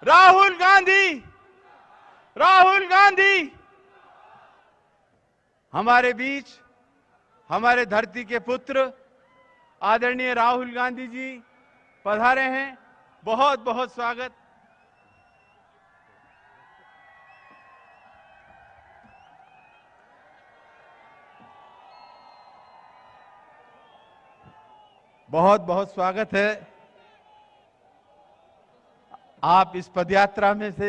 राहुल गांधी, राहुल गांधी हमारे बीच हमारे धरती के पुत्र आदरणीय राहुल गांधी जी पधारे हैं। बहुत बहुत स्वागत। बहुत बहुत स्वागत है। आप इस पदयात्रा में से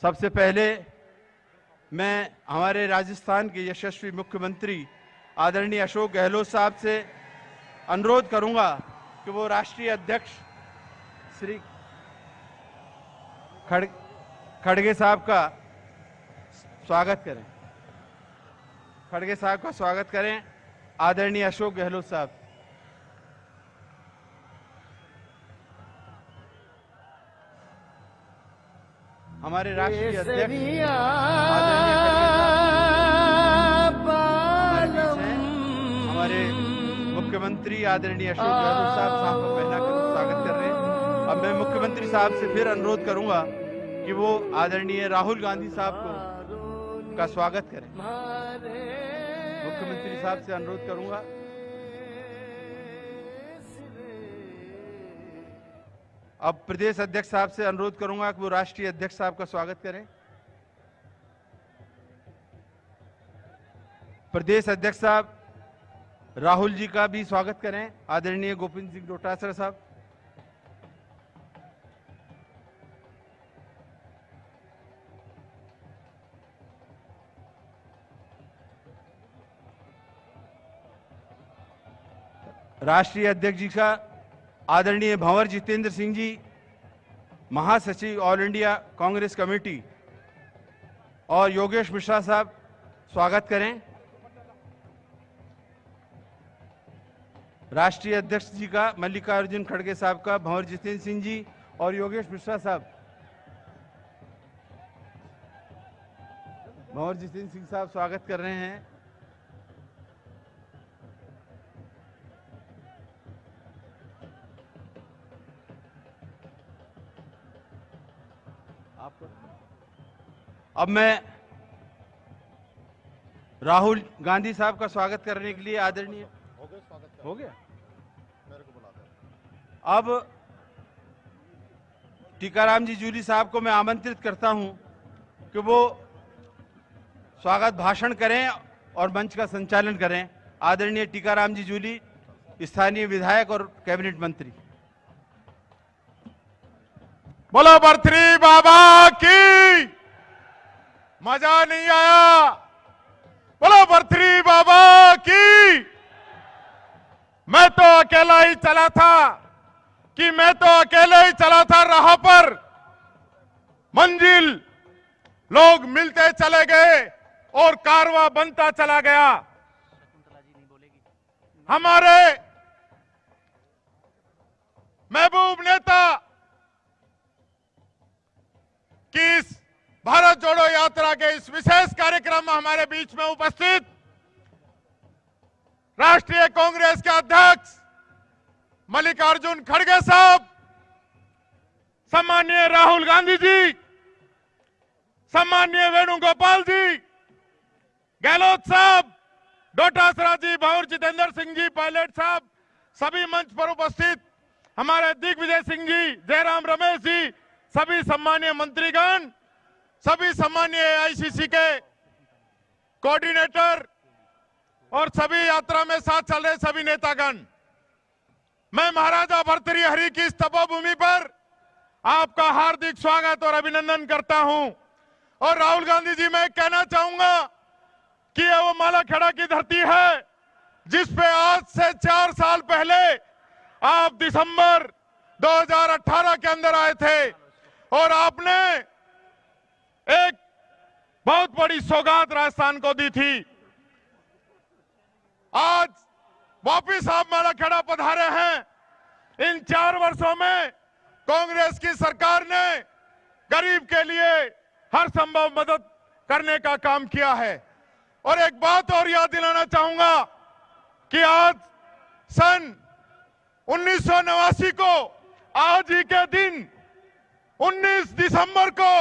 सबसे पहले मैं हमारे राजस्थान के यशस्वी मुख्यमंत्री आदरणीय अशोक गहलोत साहब से अनुरोध करूंगा कि वो राष्ट्रीय अध्यक्ष श्री खड़गे साहब का स्वागत करें। खड़गे साहब का स्वागत करें। आदरणीय अशोक गहलोत साहब। हमारे राष्ट्रीय अध्यक्ष हमारे मुख्यमंत्री आदरणीय अशोक गहलोत साहब को पहना कर स्वागत कर रहे हैं। अब मैं मुख्यमंत्री साहब से फिर अनुरोध करूंगा कि वो आदरणीय राहुल गांधी साहब का स्वागत करें। मुख्यमंत्री साहब से अनुरोध करूंगा। अब प्रदेश अध्यक्ष साहब से अनुरोध करूंगा कि वो राष्ट्रीय अध्यक्ष साहब का स्वागत करें। प्रदेश अध्यक्ष साहब राहुल जी का भी स्वागत करें। आदरणीय गोविंद सिंह डोटासरा साहब। राष्ट्रीय अध्यक्ष जी का आदरणीय भंवर जितेंद्र सिंह जी, महासचिव ऑल इंडिया कांग्रेस कमेटी, और योगेश मिश्रा साहब स्वागत करें। राष्ट्रीय अध्यक्ष जी का मल्लिकार्जुन खड़गे साहब का भंवर जितेंद्र सिंह जी और योगेश मिश्रा साहब। भंवर जितेंद्र सिंह साहब स्वागत कर रहे हैं। अब मैं राहुल गांधी साहब का स्वागत करने के लिए आदरणीय हो गया मेरे को बुला। अब टीकाराम जी जूली साहब को मैं आमंत्रित करता हूं कि वो स्वागत भाषण करें और मंच का संचालन करें। आदरणीय टीकाराम जी जूली, स्थानीय विधायक और कैबिनेट मंत्री। बोलो बर्थरी बाबा की। मजा नहीं आया। बोलो बर्थरी बाबा की। मैं तो अकेला ही चला था राह पर, मंजिल लोग मिलते चले गए और कारवां बनता चला गया। हमारे महबूब नेता की इस भारत जोड़ो यात्रा के इस विशेष कार्यक्रम में हमारे बीच में उपस्थित राष्ट्रीय कांग्रेस के अध्यक्ष मल्लिकार्जुन खड़गे साहब, सम्माननीय राहुल गांधी जी, सम्माननीय वेणुगोपाल जी, गहलोत साहब, डोटासरा जी, भंवर जितेंद्र सिंह जी, पायलट साहब, सभी मंच पर उपस्थित हमारे दिग्विजय सिंह जी, जयराम रमेश जी, सभी सम्मानीय मंत्रीगण, सभी सम्मानीय आईसीसी के कोऑर्डिनेटर और सभी यात्रा में साथ चल रहे सभी नेतागण, मैं महाराजा भर्तृहरि की इस तपोभूमि पर आपका हार्दिक स्वागत और अभिनंदन करता हूं। और राहुल गांधी जी, मैं कहना चाहूंगा कि यह वो मालाखेड़ा की धरती है जिस पे आज से 4 साल पहले आप दिसंबर 2018 के अंदर आए थे और आपने एक बहुत बड़ी सौगात राजस्थान को दी थी। आज वापिस आप मालाखेड़ा पधारे हैं। इन 4 वर्षों में कांग्रेस की सरकार ने गरीब के लिए हर संभव मदद करने का काम किया है। और एक बात और याद दिलाना चाहूंगा कि आज सन 1989 को आज ही के दिन 19 दिसंबर को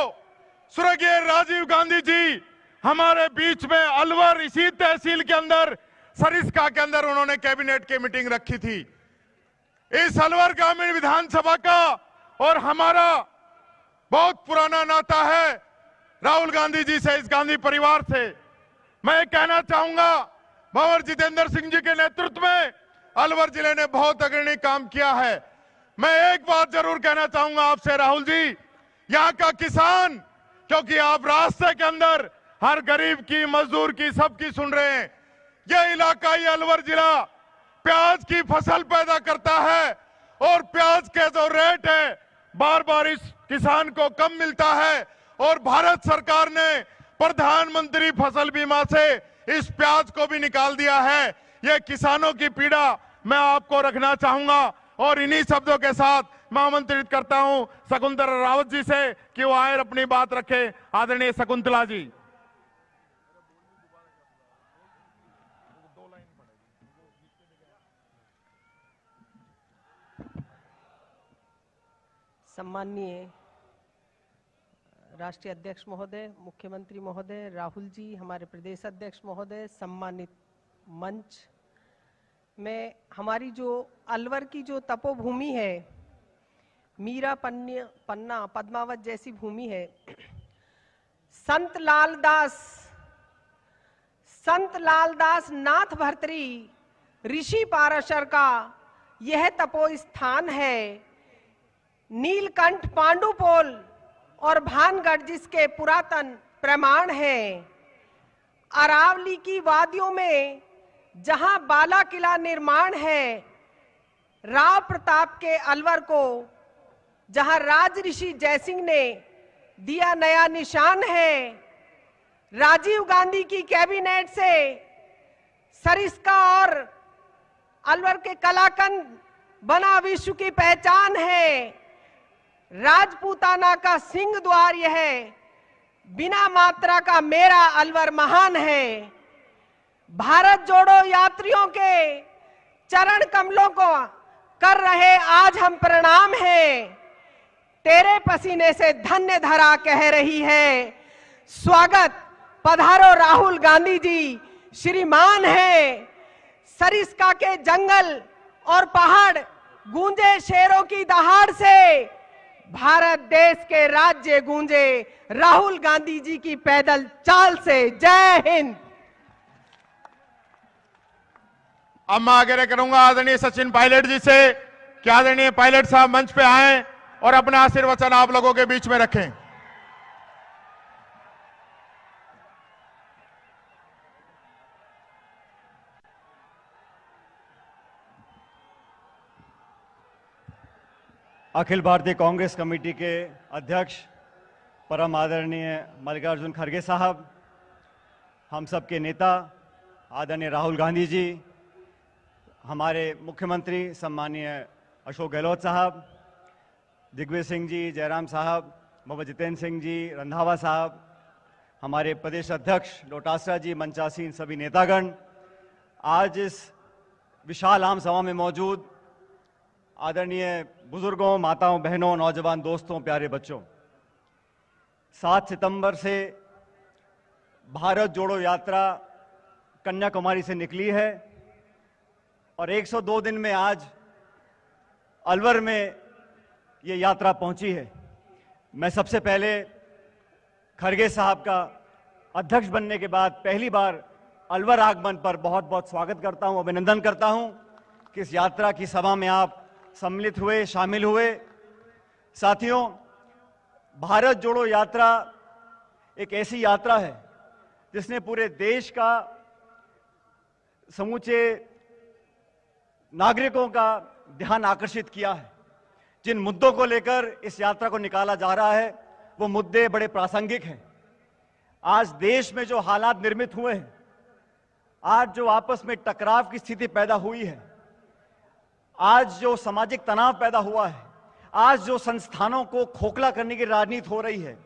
स्वर्गीय राजीव गांधी जी हमारे बीच में अलवर, इसी तहसील के अंदर सरिस्का के अंदर उन्होंने कैबिनेट की मीटिंग रखी थी। इस अलवर ग्रामीण विधानसभा का और हमारा बहुत पुराना नाता है राहुल गांधी जी से, इस गांधी परिवार से। मैं कहना चाहूंगा, भंवर जितेंद्र सिंह जी के नेतृत्व में अलवर जिले ने बहुत अग्रणी काम किया है। मैं एक बात जरूर कहना चाहूंगा आपसे राहुल जी, यहाँ का किसान, क्योंकि आप रास्ते के अंदर हर गरीब की, मजदूर की, सबकी सुन रहे हैं। यह इलाका, ये अलवर जिला प्याज की फसल पैदा करता है और प्याज के जो रेट है बार बार इस किसान को कम मिलता है और भारत सरकार ने प्रधानमंत्री फसल बीमा से इस प्याज को भी निकाल दिया है। ये किसानों की पीड़ा मैं आपको रखना चाहूंगा और इन्हीं शब्दों के साथ मैं आमंत्रित करता हूं शकुंतला रावत जी से कि वो आए अपनी बात रखे। आदरणीय शकुंतला जी। सम्माननीय राष्ट्रीय अध्यक्ष महोदय, मुख्यमंत्री महोदय, राहुल जी, हमारे प्रदेश अध्यक्ष महोदय, सम्मानित मंच में, हमारी जो अलवर की जो तपोभूमि है, मीरा पन्ना पद्मावत जैसी भूमि है, संत लालदास नाथ भर्तरी ऋषि पाराशर का यह तपो स्थान है। नीलकंठ पांडुपोल और भानगढ़ जिसके पुरातन प्रमाण हैं। अरावली की वादियों में जहां बाला किला निर्माण है, राव प्रताप के अलवर को जहां राज ऋषि जयसिंह ने दिया नया निशान है। राजीव गांधी की कैबिनेट से सरिस्का और अलवर के कलाकंद बना विश्व की पहचान है। राजपूताना का सिंह द्वार यह है, बिना मात्रा का मेरा अलवर महान है। भारत जोड़ो यात्रियों के चरण कमलों को कर रहे आज हम प्रणाम हैं। तेरे पसीने से धन्य धरा कह रही है। स्वागत, पधारो राहुल गांधी जी, श्रीमान है। सरिस्का के जंगल और पहाड़ गूंजे शेरों की दहाड़ से, भारत देश के राज्य गूंजे राहुल गांधी जी की पैदल चाल से। जय हिंद। अब मैं आगे करूंगा आदरणीय सचिन पायलट जी से कि आदरणीय पायलट साहब मंच पे आएं और अपना आशीर्वचन आप लोगों के बीच में रखें। अखिल भारतीय कांग्रेस कमेटी के अध्यक्ष परम आदरणीय मल्लिकार्जुन खड़गे साहब, हम सब के नेता आदरणीय राहुल गांधी जी, हमारे मुख्यमंत्री सम्माननीय अशोक गहलोत साहब, दिग्विजय सिंह जी, जयराम साहब, भंवर जितेंद्र सिंह जी, रंधावा साहब, हमारे प्रदेश अध्यक्ष लोटासरा जी, मंचासीन सभी नेतागण, आज इस विशाल आम सभा में मौजूद आदरणीय बुजुर्गों, माताओं, बहनों, नौजवान दोस्तों, प्यारे बच्चों, 7 सितंबर से भारत जोड़ो यात्रा कन्याकुमारी से निकली है और 102 दिन में आज अलवर में ये यात्रा पहुंची है। मैं सबसे पहले खड़गे साहब का अध्यक्ष बनने के बाद पहली बार अलवर आगमन पर बहुत बहुत स्वागत करता हूं, अभिनंदन करता हूं कि इस यात्रा की सभा में आप सम्मिलित हुए, शामिल हुए। साथियों, भारत जोड़ो यात्रा एक ऐसी यात्रा है जिसने पूरे देश का समूचे नागरिकों का ध्यान आकर्षित किया है। जिन मुद्दों को लेकर इस यात्रा को निकाला जा रहा है वो मुद्दे बड़े प्रासंगिक हैं। आज देश में जो हालात निर्मित हुए हैं, आज जो आपस में टकराव की स्थिति पैदा हुई है, आज जो सामाजिक तनाव पैदा हुआ है, आज जो संस्थानों को खोखला करने की राजनीति हो रही है,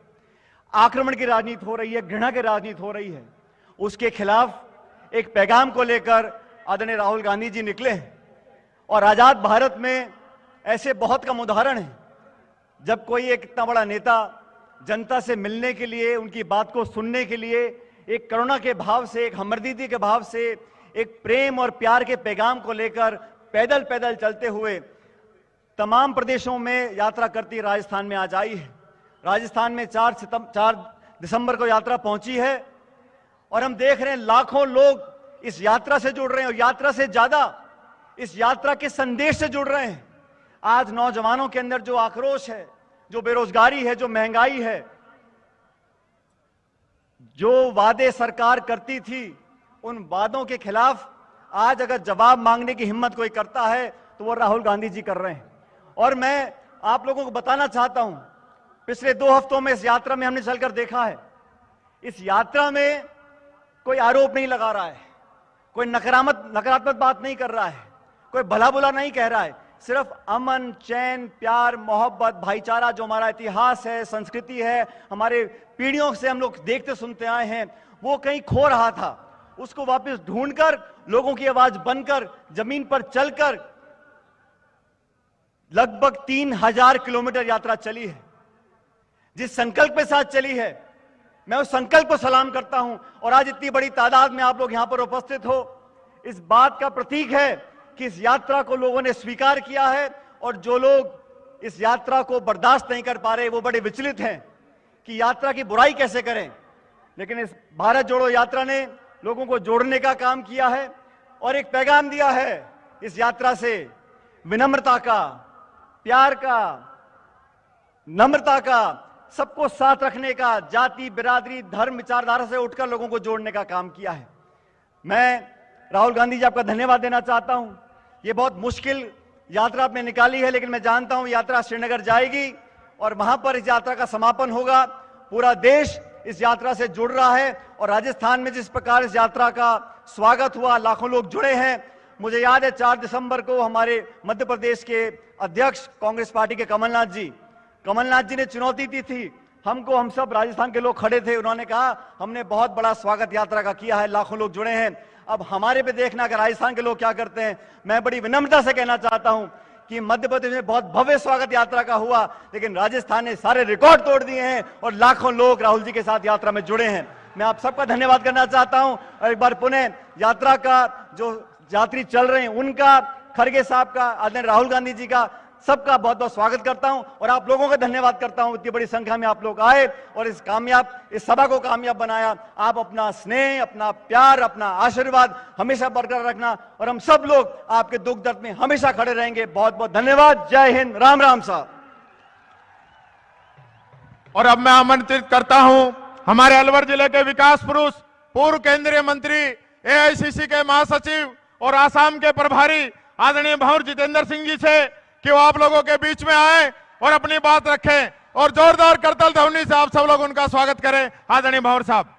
आक्रमण की राजनीति हो रही है, घृणा की राजनीति हो रही है, उसके खिलाफ एक पैगाम को लेकर आदरणीय राहुल गांधी जी निकले हैं। और आजाद भारत में ऐसे बहुत कम उदाहरण हैं जब कोई एक इतना बड़ा नेता जनता से मिलने के लिए, उनकी बात को सुनने के लिए एक करुणा के भाव से, एक हमदर्दी के भाव से, एक प्रेम और प्यार के पैगाम को लेकर पैदल पैदल चलते हुए तमाम प्रदेशों में यात्रा करती राजस्थान में आज आई है। राजस्थान में 4 दिसंबर को यात्रा पहुंची है और हम देख रहे हैं लाखों लोग इस यात्रा से जुड़ रहे हैं और यात्रा से ज्यादा इस यात्रा के संदेश से जुड़ रहे हैं। आज नौजवानों के अंदर जो आक्रोश है, जो बेरोजगारी है, जो महंगाई है, जो वादे सरकार करती थी, उन वादों के खिलाफ आज अगर जवाब मांगने की हिम्मत कोई करता है तो वो राहुल गांधी जी कर रहे हैं। और मैं आप लोगों को बताना चाहता हूं, पिछले 2 हफ्तों में इस यात्रा में हमने चलकर देखा है, इस यात्रा में कोई आरोप नहीं लगा रहा है, कोई नकारात्मक बात नहीं कर रहा है, कोई भला बुरा नहीं कह रहा है, सिर्फ अमन, चैन, प्यार, मोहब्बत, भाईचारा, जो हमारा इतिहास है, संस्कृति है, हमारे पीढ़ियों से हम लोग देखते सुनते आए हैं, वो कहीं खो रहा था। उसको वापस ढूंढकर, लोगों की आवाज बनकर, जमीन पर चलकर लगभग 3000 किलोमीटर यात्रा चली है। जिस संकल्प के साथ चली है, मैं उस संकल्प को सलाम करता हूं। और आज इतनी बड़ी तादाद में आप लोग यहां पर उपस्थित हो, इस बात का प्रतीक है कि इस यात्रा को लोगों ने स्वीकार किया है। और जो लोग इस यात्रा को बर्दाश्त नहीं कर पा रहे, वो बड़े विचलित हैं कि यात्रा की बुराई कैसे करें। लेकिन इस भारत जोड़ो यात्रा ने लोगों को जोड़ने का काम किया है और एक पैगाम दिया है इस यात्रा से, विनम्रता का, प्यार का, नम्रता का, सबको साथ रखने का, जाति, बिरादरी, धर्म, विचारधारा से उठकर लोगों को जोड़ने का काम किया है। मैं राहुल गांधी जी आपका धन्यवाद देना चाहता हूं। ये बहुत मुश्किल यात्रा आपने निकाली है, लेकिन मैं जानता हूं यात्रा श्रीनगर जाएगी और वहां पर इस यात्रा का समापन होगा। पूरा देश इस यात्रा से जुड़ रहा है और राजस्थान में जिस प्रकार इस यात्रा का स्वागत हुआ, लाखों लोग जुड़े हैं। मुझे याद है 4 दिसंबर को हमारे मध्य प्रदेश के अध्यक्ष कांग्रेस पार्टी के कमलनाथ जी ने चुनौती दी थी हमको। हम सब राजस्थान के लोग खड़े थे, उन्होंने कहा हमने बहुत बड़ा स्वागत यात्रा का किया है, लाखों लोग जुड़े हैं। अब हमारे पे देखना कि राजस्थान के लोग क्या करते हैं। मैं बड़ी विनम्रता से कहना चाहता हूं कि मध्य प्रदेश में बहुत भव्य स्वागत यात्रा का हुआ, लेकिन राजस्थान ने सारे रिकॉर्ड तोड़ दिए हैं और लाखों लोग राहुल जी के साथ यात्रा में जुड़े हैं। मैं आप सबका धन्यवाद करना चाहता हूं और एक बार पुनः यात्रा का जो यात्री चल रहे हैं उनका, खड़गे साहब का, आदरणीय राहुल गांधी जी का, सबका बहुत बहुत स्वागत करता हूं और आप लोगों का धन्यवाद करता हूं। इतनी बड़ी संख्या में आप लोग आए और इस सभा को कामयाब बनाया। आप अपना स्नेह, अपना प्यार, अपना आशीर्वाद हमेशा बरकरार रखना और हम सब लोग आपके दुख दर्द में हमेशा खड़े रहेंगे। बहुत बहुत धन्यवाद। जय हिंद। राम राम साहब। और अब मैं आमंत्रित करता हूं हमारे अलवर जिले के विकास पुरुष, पूर्व केंद्रीय मंत्री, एआईसीसी के महासचिव और आसाम के प्रभारी आदरणीय भंवर जितेंद्र सिंह जी से कि वो आप लोगों के बीच में आए और अपनी बात रखें और जोरदार करताल ध्वनि से आप सब लोग उनका स्वागत करें। आदरणीय भंवर साहब।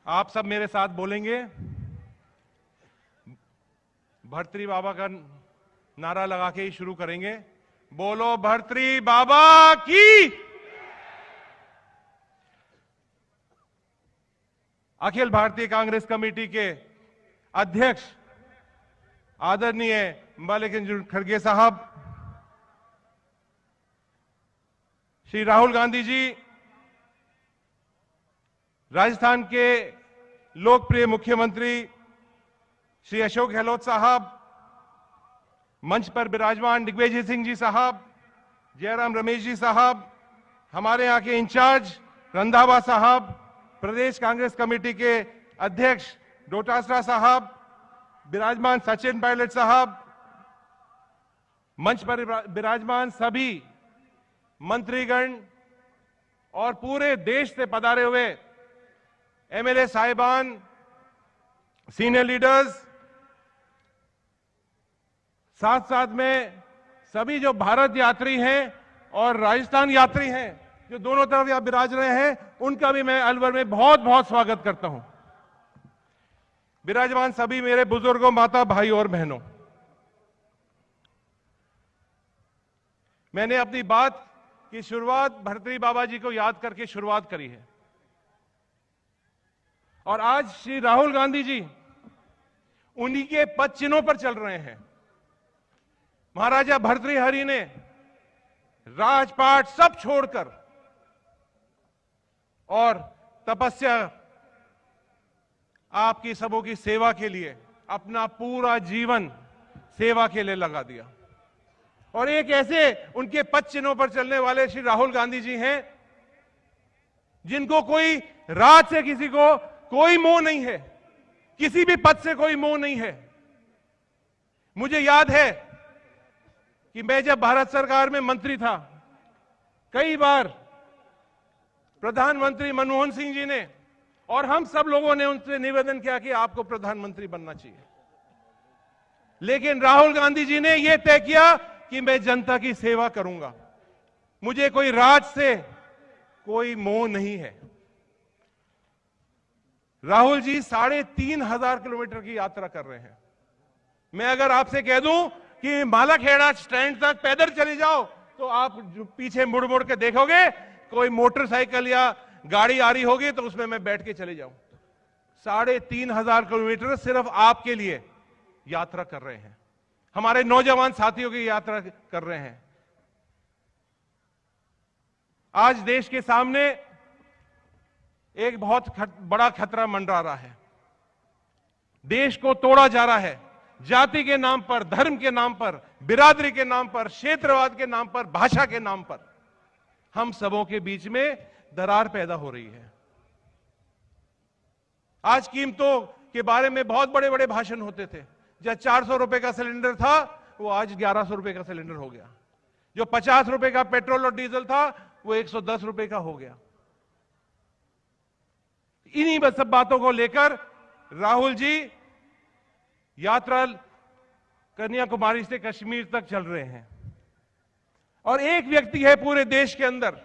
आप सब मेरे साथ बोलेंगे, भर्तृहरि बाबा का नारा लगा के ही शुरू करेंगे। बोलो भर्तृहरि बाबा की। अखिल भारतीय कांग्रेस कमेटी के अध्यक्ष आदरणीय मल्लिकार्जुन खड़गे साहब, श्री राहुल गांधी जी, राजस्थान के लोकप्रिय मुख्यमंत्री श्री अशोक गहलोत साहब, मंच पर विराजमान दिग्विजय सिंह जी साहब, जयराम रमेश जी साहब, हमारे यहाँ के इंचार्ज रंधावा साहब, प्रदेश कांग्रेस कमेटी के अध्यक्ष डोटासरा साहब, विराजमान सचिन पायलट साहब, मंच पर विराजमान सभी मंत्रीगण और पूरे देश से पधारे हुए एमएलए साहिबान, सीनियर लीडर्स, साथ साथ में सभी जो भारत यात्री हैं और राजस्थान यात्री हैं जो दोनों तरफ यहां विराज रहे हैं, उनका भी मैं अलवर में बहुत बहुत स्वागत करता हूं। विराजमान सभी मेरे बुजुर्गों, माता, भाई और बहनों, मैंने अपनी बात की शुरुआत भर्तृहरि बाबा जी को याद करके शुरुआत करी है। और आज श्री राहुल गांधी जी उन्हीं के पद चिन्हों पर चल रहे हैं। महाराजा भर्तृहरि ने राजपाट सब छोड़कर और तपस्या आपकी सबों की सेवा के लिए अपना पूरा जीवन सेवा के लिए लगा दिया। और एक ऐसे उनके पद चिन्हों पर चलने वाले श्री राहुल गांधी जी हैं जिनको कोई राज से किसी को कोई मोह नहीं है, किसी भी पद से कोई मोह नहीं है। मुझे याद है कि मैं जब भारत सरकार में मंत्री था, कई बार प्रधानमंत्री मनमोहन सिंह जी ने और हम सब लोगों ने उनसे निवेदन किया कि आपको प्रधानमंत्री बनना चाहिए, लेकिन राहुल गांधी जी ने यह तय किया कि मैं जनता की सेवा करूंगा, मुझे कोई राज से कोई मोह नहीं है। राहुल जी 3,500 किलोमीटर की यात्रा कर रहे हैं। मैं अगर आपसे कह दूं कि मालाखेड़ा स्टैंड तक पैदल चले जाओ तो आप पीछे मुड़ मुड़ के देखोगे कोई मोटरसाइकिल या गाड़ी आ रही होगी तो उसमें मैं बैठ के चले जाऊं। 3,500 किलोमीटर सिर्फ आपके लिए यात्रा कर रहे हैं, हमारे नौजवान साथियों की यात्रा कर रहे हैं। आज देश के सामने एक बहुत बड़ा खतरा मंडरा रहा है। देश को तोड़ा जा रहा है जाति के नाम पर, धर्म के नाम पर, बिरादरी के नाम पर, क्षेत्रवाद के नाम पर, भाषा के नाम पर। हम सबों के बीच में दरार पैदा हो रही है। आज कीमतों के बारे में बहुत बड़े बड़े भाषण होते थे। जब 400 रुपए का सिलेंडर था वो आज 1100 रुपए का सिलेंडर हो गया। जो 50 रुपए का पेट्रोल और डीजल था वो 110 रुपए का हो गया। इन्हीं सब बातों को लेकर राहुल जी यात्रा कन्याकुमारी से कश्मीर तक चल रहे हैं। और एक व्यक्ति है पूरे देश के अंदर,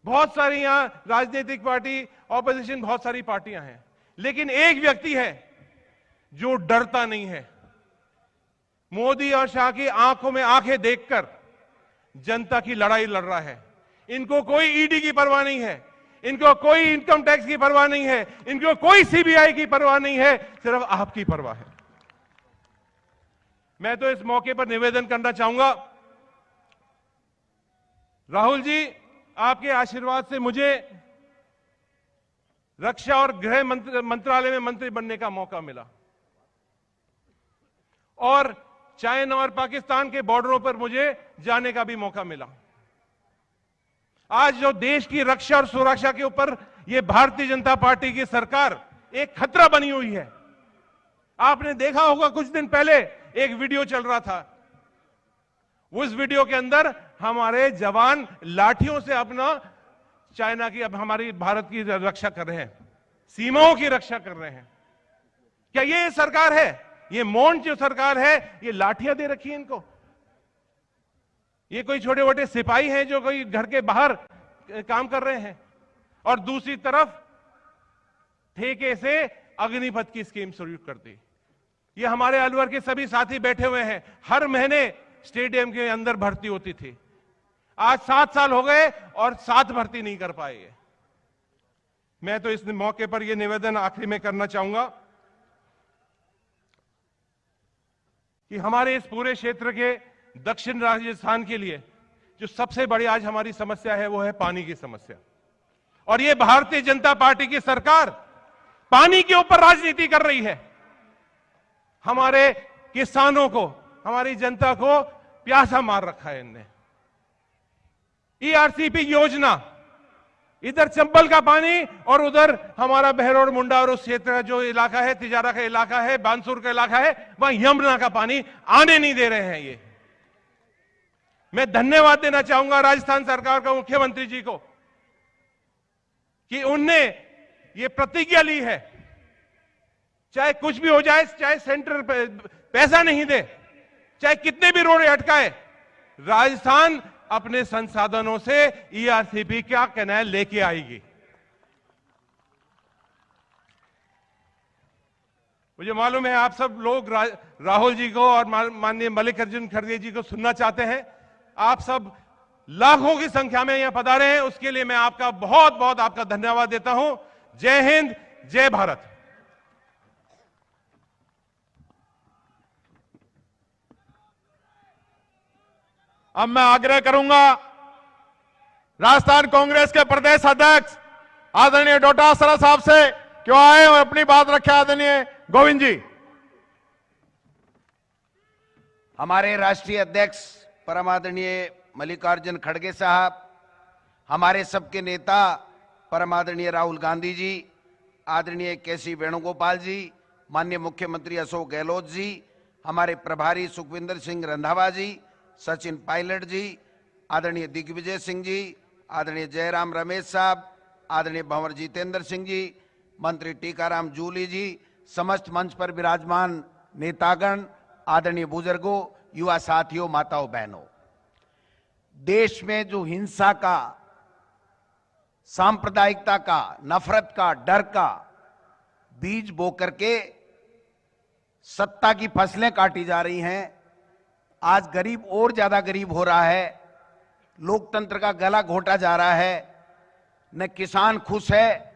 बहुत सारी यहां राजनीतिक पार्टी, ऑपोजिशन, बहुत सारी पार्टियां हैं, लेकिन एक व्यक्ति है जो डरता नहीं है। मोदी और शाह की आंखों में आंखें देखकर जनता की लड़ाई लड़ रहा है। इनको कोई ईडी की परवाह नहीं है, इनको कोई इनकम टैक्स की परवाह नहीं है, इनको कोई सीबीआई की परवाह नहीं है, सिर्फ आपकी परवाह है। मैं तो इस मौके पर निवेदन करना चाहूंगा, राहुल जी आपके आशीर्वाद से मुझे रक्षा और गृह मंत्रालय में मंत्री बनने का मौका मिला और चाइना और पाकिस्तान के बॉर्डरों पर मुझे जाने का भी मौका मिला। आज जो देश की रक्षा और सुरक्षा के ऊपर ये भारतीय जनता पार्टी की सरकार एक खतरा बनी हुई है। आपने देखा होगा कुछ दिन पहले एक वीडियो चल रहा था, उस वीडियो के अंदर हमारे जवान लाठियों से अपना चाइना की, अब हमारी भारत की रक्षा कर रहे हैं, सीमाओं की रक्षा कर रहे हैं। क्या ये सरकार है? ये मौन जो सरकार है, ये लाठियां दे रखी है इनको? ये कोई छोटे मोटे सिपाही हैं जो कोई घर के बाहर काम कर रहे हैं? और दूसरी तरफ ठेके से अग्निपथ की स्कीम शुरू कर दी। ये हमारे अलवर के सभी साथी बैठे हुए हैं, हर महीने स्टेडियम के अंदर भर्ती होती थी। आज 7 साल हो गए और 7 भर्ती नहीं कर पाए। मैं तो इस मौके पर यह निवेदन आखिरी में करना चाहूंगा कि हमारे इस पूरे क्षेत्र के दक्षिण राजस्थान के लिए जो सबसे बड़ी आज हमारी समस्या है वो है पानी की समस्या। और ये भारतीय जनता पार्टी की सरकार पानी के ऊपर राजनीति कर रही है। हमारे किसानों को, हमारी जनता को प्यासा मार रखा है इनने। ईआरसीपी योजना, इधर चंबल का पानी और उधर हमारा बहरौड़ मुंडा और उस क्षेत्र का जो इलाका है, तिजारा का इलाका है, बानसूर का इलाका है, वहां यमुना का पानी आने नहीं दे रहे हैं। ये मैं धन्यवाद देना चाहूंगा राजस्थान सरकार का, मुख्यमंत्री जी को, कि उनने ये प्रतिज्ञा ली है, चाहे कुछ भी हो जाए, चाहे सेंटर पैसा नहीं दे, चाहे कितने भी रोड अटकाए, राजस्थान अपने संसाधनों से ईआरसीपी का कैनाल लेके आएगी। मुझे मालूम है आप सब लोग राहुल जी को और माननीय मल्लिकार्जुन खड़गे जी को सुनना चाहते हैं, आप सब लाखों की संख्या में यहां पधारे हैं, उसके लिए मैं आपका बहुत बहुत आपका धन्यवाद देता हूं। जय हिंद, जय भारत। अब मैं आग्रह करूंगा राजस्थान कांग्रेस के प्रदेश अध्यक्ष आदरणीय डोटासरा साहब से क्यों आए और अपनी बात रखे। आदरणीय गोविंद जी। हमारे राष्ट्रीय अध्यक्ष परम आदरणीय मल्लिकार्जुन खड़गे साहब, हमारे सबके नेता परम आदरणीय राहुल गांधी जी, आदरणीय केसी वेणुगोपाल जी, माननीय मुख्यमंत्री अशोक गहलोत जी, हमारे प्रभारी सुखविंदर सिंह रंधावा जी, सचिन पायलट जी, आदरणीय दिग्विजय सिंह जी, आदरणीय जयराम रमेश साहब, आदरणीय भंवर जितेंद्र सिंह जी, मंत्री टीकाराम जूली जी, समस्त मंच पर विराजमान नेतागण, आदरणीय बुजुर्गों, युवा साथियों, माताओं बहनों, देश में जो हिंसा का, सांप्रदायिकता का, नफरत का, डर का बीज बो करके सत्ता की फसलें काटी जा रही हैं, आज गरीब और ज्यादा गरीब हो रहा है, लोकतंत्र का गला घोटा जा रहा है, न किसान खुश है,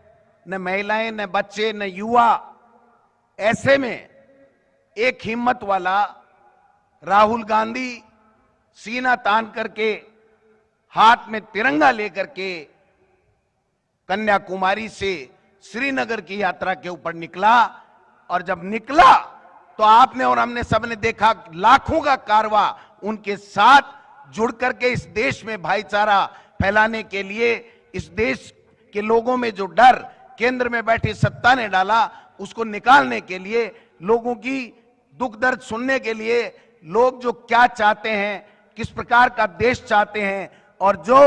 न महिलाएं, न बच्चे, न युवा। ऐसे में एक हिम्मत वाला राहुल गांधी सीना तान करके, हाथ में तिरंगा लेकर के कन्याकुमारी से श्रीनगर की यात्रा के ऊपर निकला, और जब निकला तो आपने और हमने सबने देखा लाखों का कारवां उनके साथ जुड़ करके इस देश में भाईचारा फैलाने के लिए, इस देश के लोगों में जो डर केंद्र में बैठी सत्ता ने डाला उसको निकालने के लिए, लोगों की दुख दर्द सुनने के लिए, लोग जो क्या चाहते हैं, किस प्रकार का देश चाहते हैं, और जो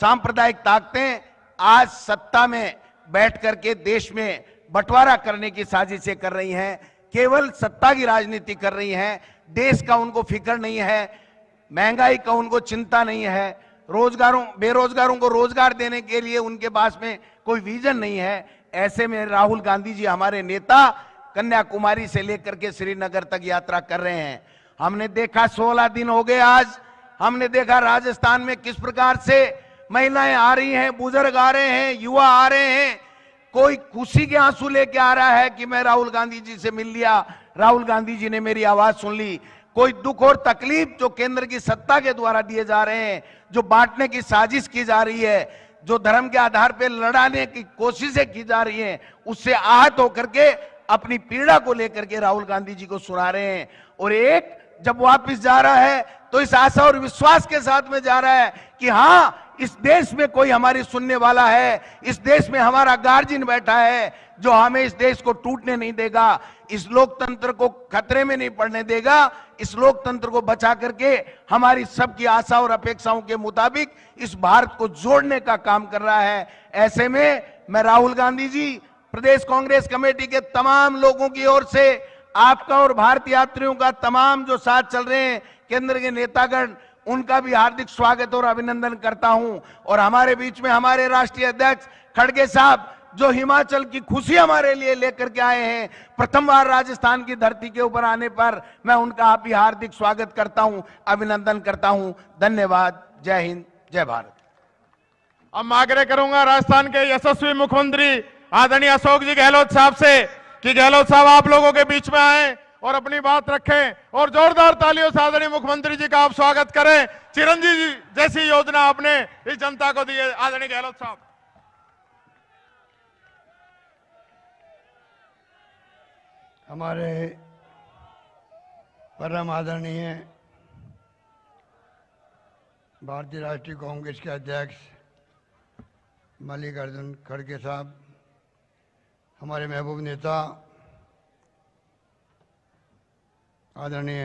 सांप्रदायिक ताकतें आज सत्ता में बैठ करके देश में बंटवारा करने की साजिशें कर रही हैं, केवल सत्ता की राजनीति कर रही हैं, देश का उनको फिक्र नहीं है, महंगाई का उनको चिंता नहीं है, बेरोजगारों को रोजगार देने के लिए उनके पास में कोई विजन नहीं है। ऐसे में राहुल गांधी जी हमारे नेता कन्याकुमारी से लेकर के श्रीनगर तक यात्रा कर रहे हैं। हमने देखा 16 दिन हो गए आज, हमने देखा राजस्थान में किस प्रकार से महिलाएं आ रही हैं, बुजुर्ग आ रहे हैं, युवा आ रहे हैं, कोई खुशी के आंसू लेके आ रहा है कि मैं राहुल गांधी जी से मिल लिया, राहुल गांधी जी ने मेरी आवाज सुन ली। कोई दुख और तकलीफ जो केंद्र की सत्ता के द्वारा दिए जा रहे हैं, जो बांटने की साजिश की जा रही है, जो धर्म के आधार पर लड़ाने की कोशिशें की जा रही हैं, उससे आहत होकर के अपनी पीड़ा को लेकर के राहुल गांधी जी को सुना रहे हैं। और एक जब वापस जा रहा है तो इस आशा और विश्वास के साथ में जा रहा है कि हां, इस देश में कोई हमारी सुनने वाला है, इस देश में हमारा गार्जियन बैठा है जो हमें इस देश को टूटने नहीं देगा, इस लोकतंत्र को खतरे में नहीं पड़ने देगा, इस लोकतंत्र को बचा करके हमारी सबकी आशा और अपेक्षाओं के मुताबिक इस भारत को जोड़ने का काम कर रहा है। ऐसे में मैं राहुल गांधी जी, प्रदेश कांग्रेस कमेटी के तमाम लोगों की ओर से आपका और भारत यात्रियों का तमाम जो साथ चल रहे हैं केंद्र के नेतागण, उनका भी हार्दिक स्वागत और अभिनंदन करता हूं। और हमारे बीच में हमारे राष्ट्रीय अध्यक्ष खड़गे साहब जो हिमाचल की खुशी हमारे लिए लेकर के आए हैं, प्रथम बार राजस्थान की धरती के ऊपर आने पर मैं उनका भी हार्दिक स्वागत करता हूं, अभिनंदन करता हूं। धन्यवाद। जय हिंद, जय भारत। अब मैं आग्रह करूंगा राजस्थान के यशस्वी मुख्यमंत्री आदरणीय अशोक जी गहलोत साहब से कि गहलोत साहब आप लोगों के बीच में आए और अपनी बात रखें और जोरदार तालियों से आदरणीय मुख्यमंत्री जी का आप स्वागत करें। चिरंजीवी जैसी योजना आपने इस जनता को दी है। आदरणीय गहलोत साहब। हमारे परम आदरणीय भारतीय राष्ट्रीय कांग्रेस के अध्यक्ष मल्लिकार्जुन खड़गे साहब, हमारे महबूब नेता आदरणीय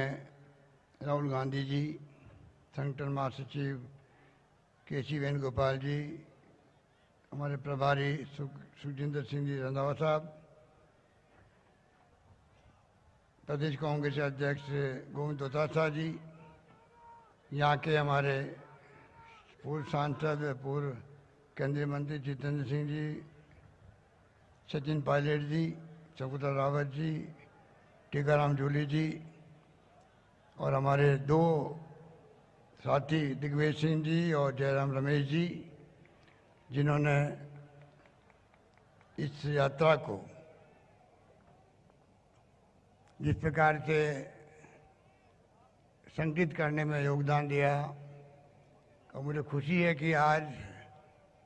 राहुल गांधी जी, संगठन महासचिव केसी वेणुगोपाल जी, हमारे प्रभारी सुखजिंदर सिंह जी रंधावा साहब, प्रदेश कांग्रेस अध्यक्ष गोविंद डोटासरा जी, यहाँ के हमारे पूर्व सांसद पूर्व केंद्रीय मंत्री जितेंद्र सिंह जी, सचिन पायलट जी, चकुता रावत जी, टीकाराम जूली जी, और हमारे दो साथी दिग्विजय सिंह जी और जयराम रमेश जी, जिन्होंने इस यात्रा को जिस प्रकार से संगठित करने में योगदान दिया। और मुझे खुशी है कि आज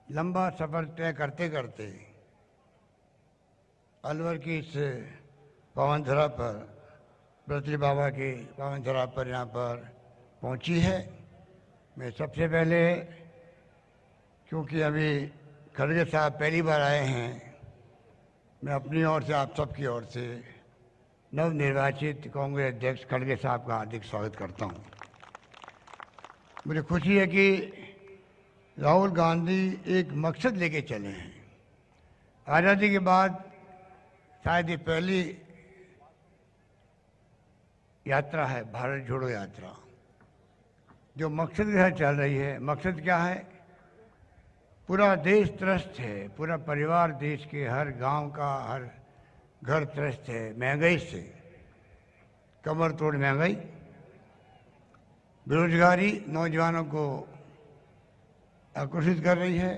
लंबा सफर तय करते करते अलवर की इस पावन धरा पर, ब्रतली बाबा की पावन धरा पर यहाँ पर पहुँची है। मैं सबसे पहले, क्योंकि अभी खड़गे साहब पहली बार आए हैं, मैं अपनी ओर से, आप सबकी ओर से नवनिर्वाचित कांग्रेस अध्यक्ष खड़गे साहब का हार्दिक स्वागत करता हूँ। मुझे खुशी है कि राहुल गांधी एक मकसद लेके चले हैं। आज़ादी के बाद शायद ये पहली यात्रा है, भारत जोड़ो यात्रा, जो मकसद के साथ चल रही है। मकसद क्या है? पूरा देश त्रस्त है, पूरा परिवार देश के हर गांव का, हर घर त्रस्त है महंगाई से, कमर तोड़ महंगाई, बेरोजगारी नौजवानों को आकर्षित कर रही है,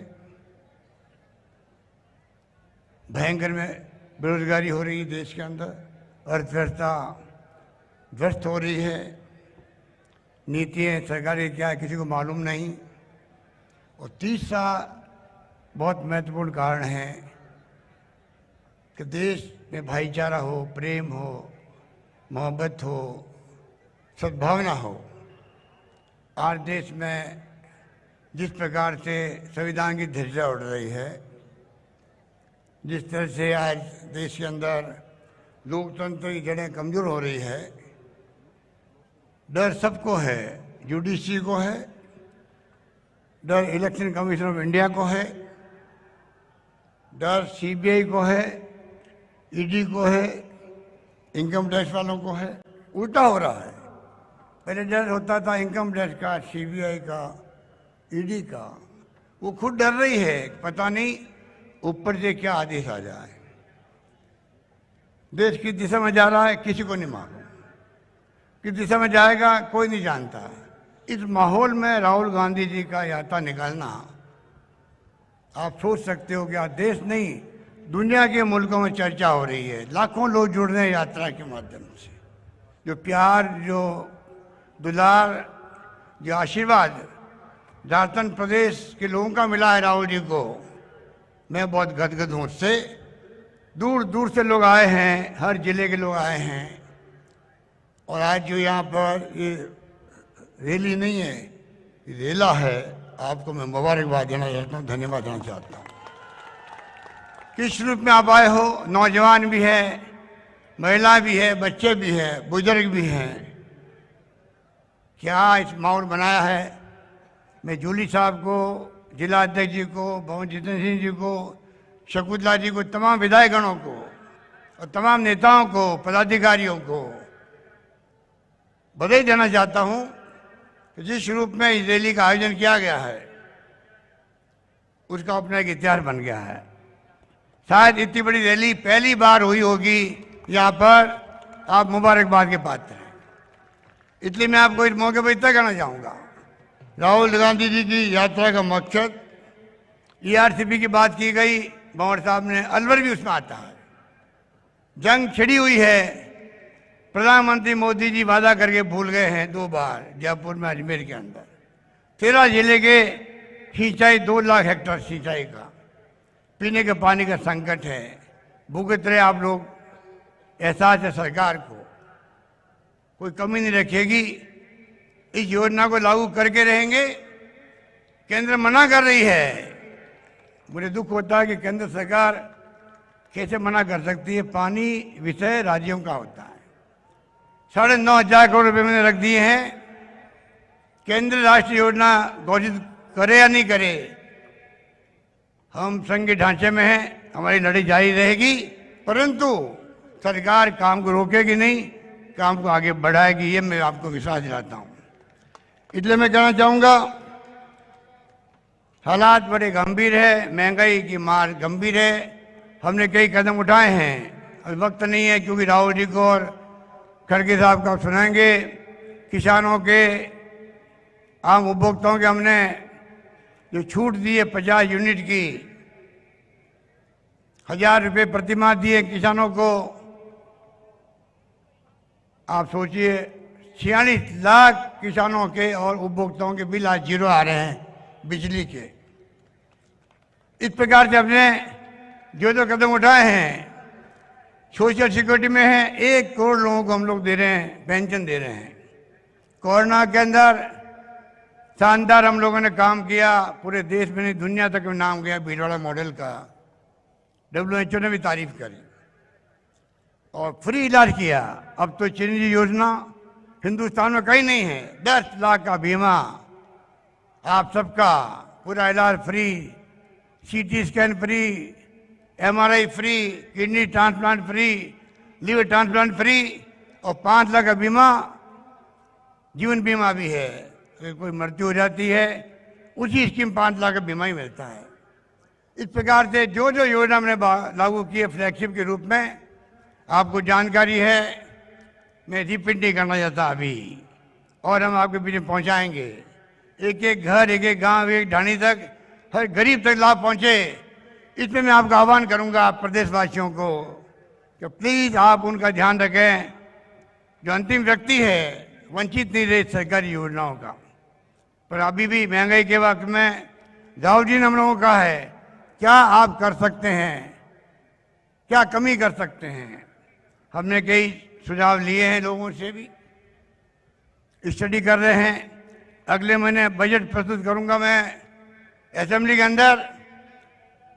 भयंकर में बेरोजगारी हो रही है देश के अंदर, अर्थव्यवस्था ध्वस्त हो रही है, नीतियाँ सरकारी क्या है किसी को मालूम नहीं। और तीसरा बहुत महत्वपूर्ण कारण है कि देश में भाईचारा हो, प्रेम हो, मोहब्बत हो, सद्भावना हो। आज देश में जिस प्रकार से संविधान की ध्वजा उड़ रही है, जिस तरह से आज देश के अंदर लोकतंत्र की जड़ें कमजोर हो रही है, डर सबको है, जुडिशरी को है, डर इलेक्शन कमीशन ऑफ इंडिया को है, डर सीबीआई को है, ईडी को है, इनकम टैक्स वालों को है। उल्टा हो रहा है, पहले डर होता था इनकम टैक्स का, सीबीआई का, ईडी का। वो खुद डर रही है, पता नहीं ऊपर से क्या आदेश आ जाए। देश किस दिशा में जा रहा है किसी को नहीं मालूम, किस दिशा में जाएगा कोई नहीं जानता। इस माहौल में राहुल गांधी जी का यात्रा निकालना, आप सोच सकते हो कि आज देश नहीं दुनिया के मुल्कों में चर्चा हो रही है। लाखों लोग जुड़ रहे हैं यात्रा के माध्यम से। जो प्यार, जो दुलार, जो आशीर्वाद झारखंड प्रदेश के लोगों का मिला है राहुल जी को, मैं बहुत गदगद हूँ उससे। दूर दूर से लोग आए हैं, हर जिले के लोग आए हैं। और आज जो यहाँ पर ये रैली नहीं है, ये रेला है, आपको मैं मुबारकबाद देना चाहता हूँ, धन्यवाद देना चाहता हूँ। किस रूप में आप आए हो, नौजवान भी है, महिला भी है, बच्चे भी हैं, बुजुर्ग भी हैं। क्या इस माहौल बनाया है। मैं जूली साहब को, जिला अध्यक्ष जी को, भवन जितेंद्र सिंह जी को, शकुंतला जी को, तमाम विधायकगणों को और तमाम नेताओं को, पदाधिकारियों को बधाई देना चाहता हूं कि जिस रूप में इस रैली का आयोजन किया गया है उसका अपना एक इतिहास बन गया है। शायद इतनी बड़ी रैली पहली बार हुई होगी यहाँ पर, आप मुबारकबाद के पात्र हैं। इसलिए मैं आपको इस मौके पर इतना कहना चाहूँगा, राहुल गांधी जी की यात्रा का मकसद, ईआरसीपी की बात की गई, भंवर साहब ने, अलवर भी उसमें आता है। जंग छिड़ी हुई है, प्रधानमंत्री मोदी जी वादा करके भूल गए हैं 2 बार, जयपुर में, अजमेर के अंदर 13 जिले के सिंचाई, 2 लाख हेक्टेयर सिंचाई का, पीने के पानी का संकट है। भुगत रहे आप लोग, एहसास है सरकार को, कोई कमी नहीं रखेगी। इस योजना को लागू करके रहेंगे। केंद्र मना कर रही है। मुझे दुख होता है कि केंद्र सरकार कैसे मना कर सकती है। पानी विषय राज्यों का होता है। 9,500 करोड़ रुपए मैंने रख दिए हैं। केंद्र राष्ट्रीय योजना घोषित करे या नहीं करे, हम संघीय ढांचे में हैं, हमारी लड़ाई जारी रहेगी, परंतु सरकार काम को रोकेगी नहीं, काम को आगे बढ़ाएगी, ये मैं आपको विश्वास दिलाता हूं। इसलिए मैं कहना चाहूंगा, हालात बड़े गंभीर है, महंगाई की मार गंभीर है। हमने कई कदम उठाए हैं, अभी वक्त नहीं है क्योंकि राहुल जी को और खड़गे साहब का सुनाएंगे। किसानों के आम उपभोक्ताओं के हमने जो छूट दी है 50 यूनिट की, 1000 रुपये प्रतिमाह दिए किसानों को। आप सोचिए 46 लाख किसानों के और उपभोक्ताओं के बिल आज जीरो आ रहे हैं बिजली के। इस प्रकार से हमने जो कदम उठाए हैं, सोशल सिक्योरिटी में है 1 करोड़ लोगों को हम लोग दे रहे हैं, पेंशन दे रहे हैं। कोरोना के अंदर शानदार हम लोगों ने काम किया, पूरे देश में नहीं दुनिया तक में नाम गया भीलवाड़ा मॉडल का, WHO ने भी तारीफ करी और फ्री इलाज किया। अब तो चिरंजीवी योजना हिंदुस्तान में कहीं नहीं है, 10 लाख का बीमा आप सबका, पूरा इलाज free, CT scan free, MRI free, kidney transplant free, liver transplant free और 5 लाख का बीमा, जीवन बीमा भी है। अगर कोई मृत्यु हो जाती है उसी स्कीम 5 लाख का बीमा ही मिलता है। इस प्रकार से जो योजना हमने लागू की है फ्लैगशिप के रूप में, आपको जानकारी है, मैं रिपीट नहीं करना चाहता अभी, और हम आपके बीच में पहुंचाएंगे। एक एक घर, एक एक गांव, एक ढाणी तक, हर गरीब तक लाभ पहुंचे। इसमें मैं आपका आह्वान करूंगा प्रदेशवासियों को कि प्लीज आप उनका ध्यान रखें। जो अंतिम व्यक्ति है वंचित नहीं रहे सरकारी योजनाओं का। पर अभी भी महंगाई के वक्त में राहुल जी ने हम लोगों को कहा है क्या आप कर सकते हैं, क्या कमी कर सकते हैं। हमने कई सुझाव लिए हैं, लोगों से भी स्टडी कर रहे हैं। अगले महीने बजट प्रस्तुत करूंगा मैं असेंबली के अंदर,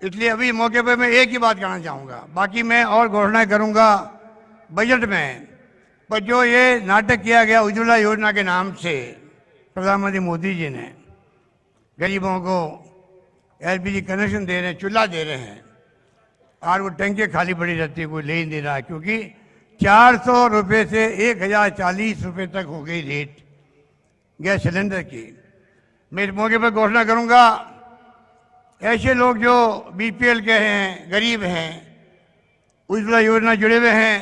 इसलिए अभी मौके पर मैं एक ही बात कहना चाहूँगा, बाकी मैं और घोषणाएं करूँगा बजट में। पर जो ये नाटक किया गया उज्ज्वला योजना के नाम से, प्रधानमंत्री मोदी जी ने गरीबों को LPG कनेक्शन दे रहे हैं, चूल्हा दे रहे हैं, और वो टंकी खाली पड़ी रहती है, कोई ले ही नहीं रहा है, क्योंकि 400 रुपये से 1040 रुपये तक हो गई रेट गैस सिलेंडर की। मैं इस मौके पर घोषणा करूँगा, ऐसे लोग जो BPL के हैं, गरीब हैं, उज्ज्वला योजना जुड़े हुए हैं,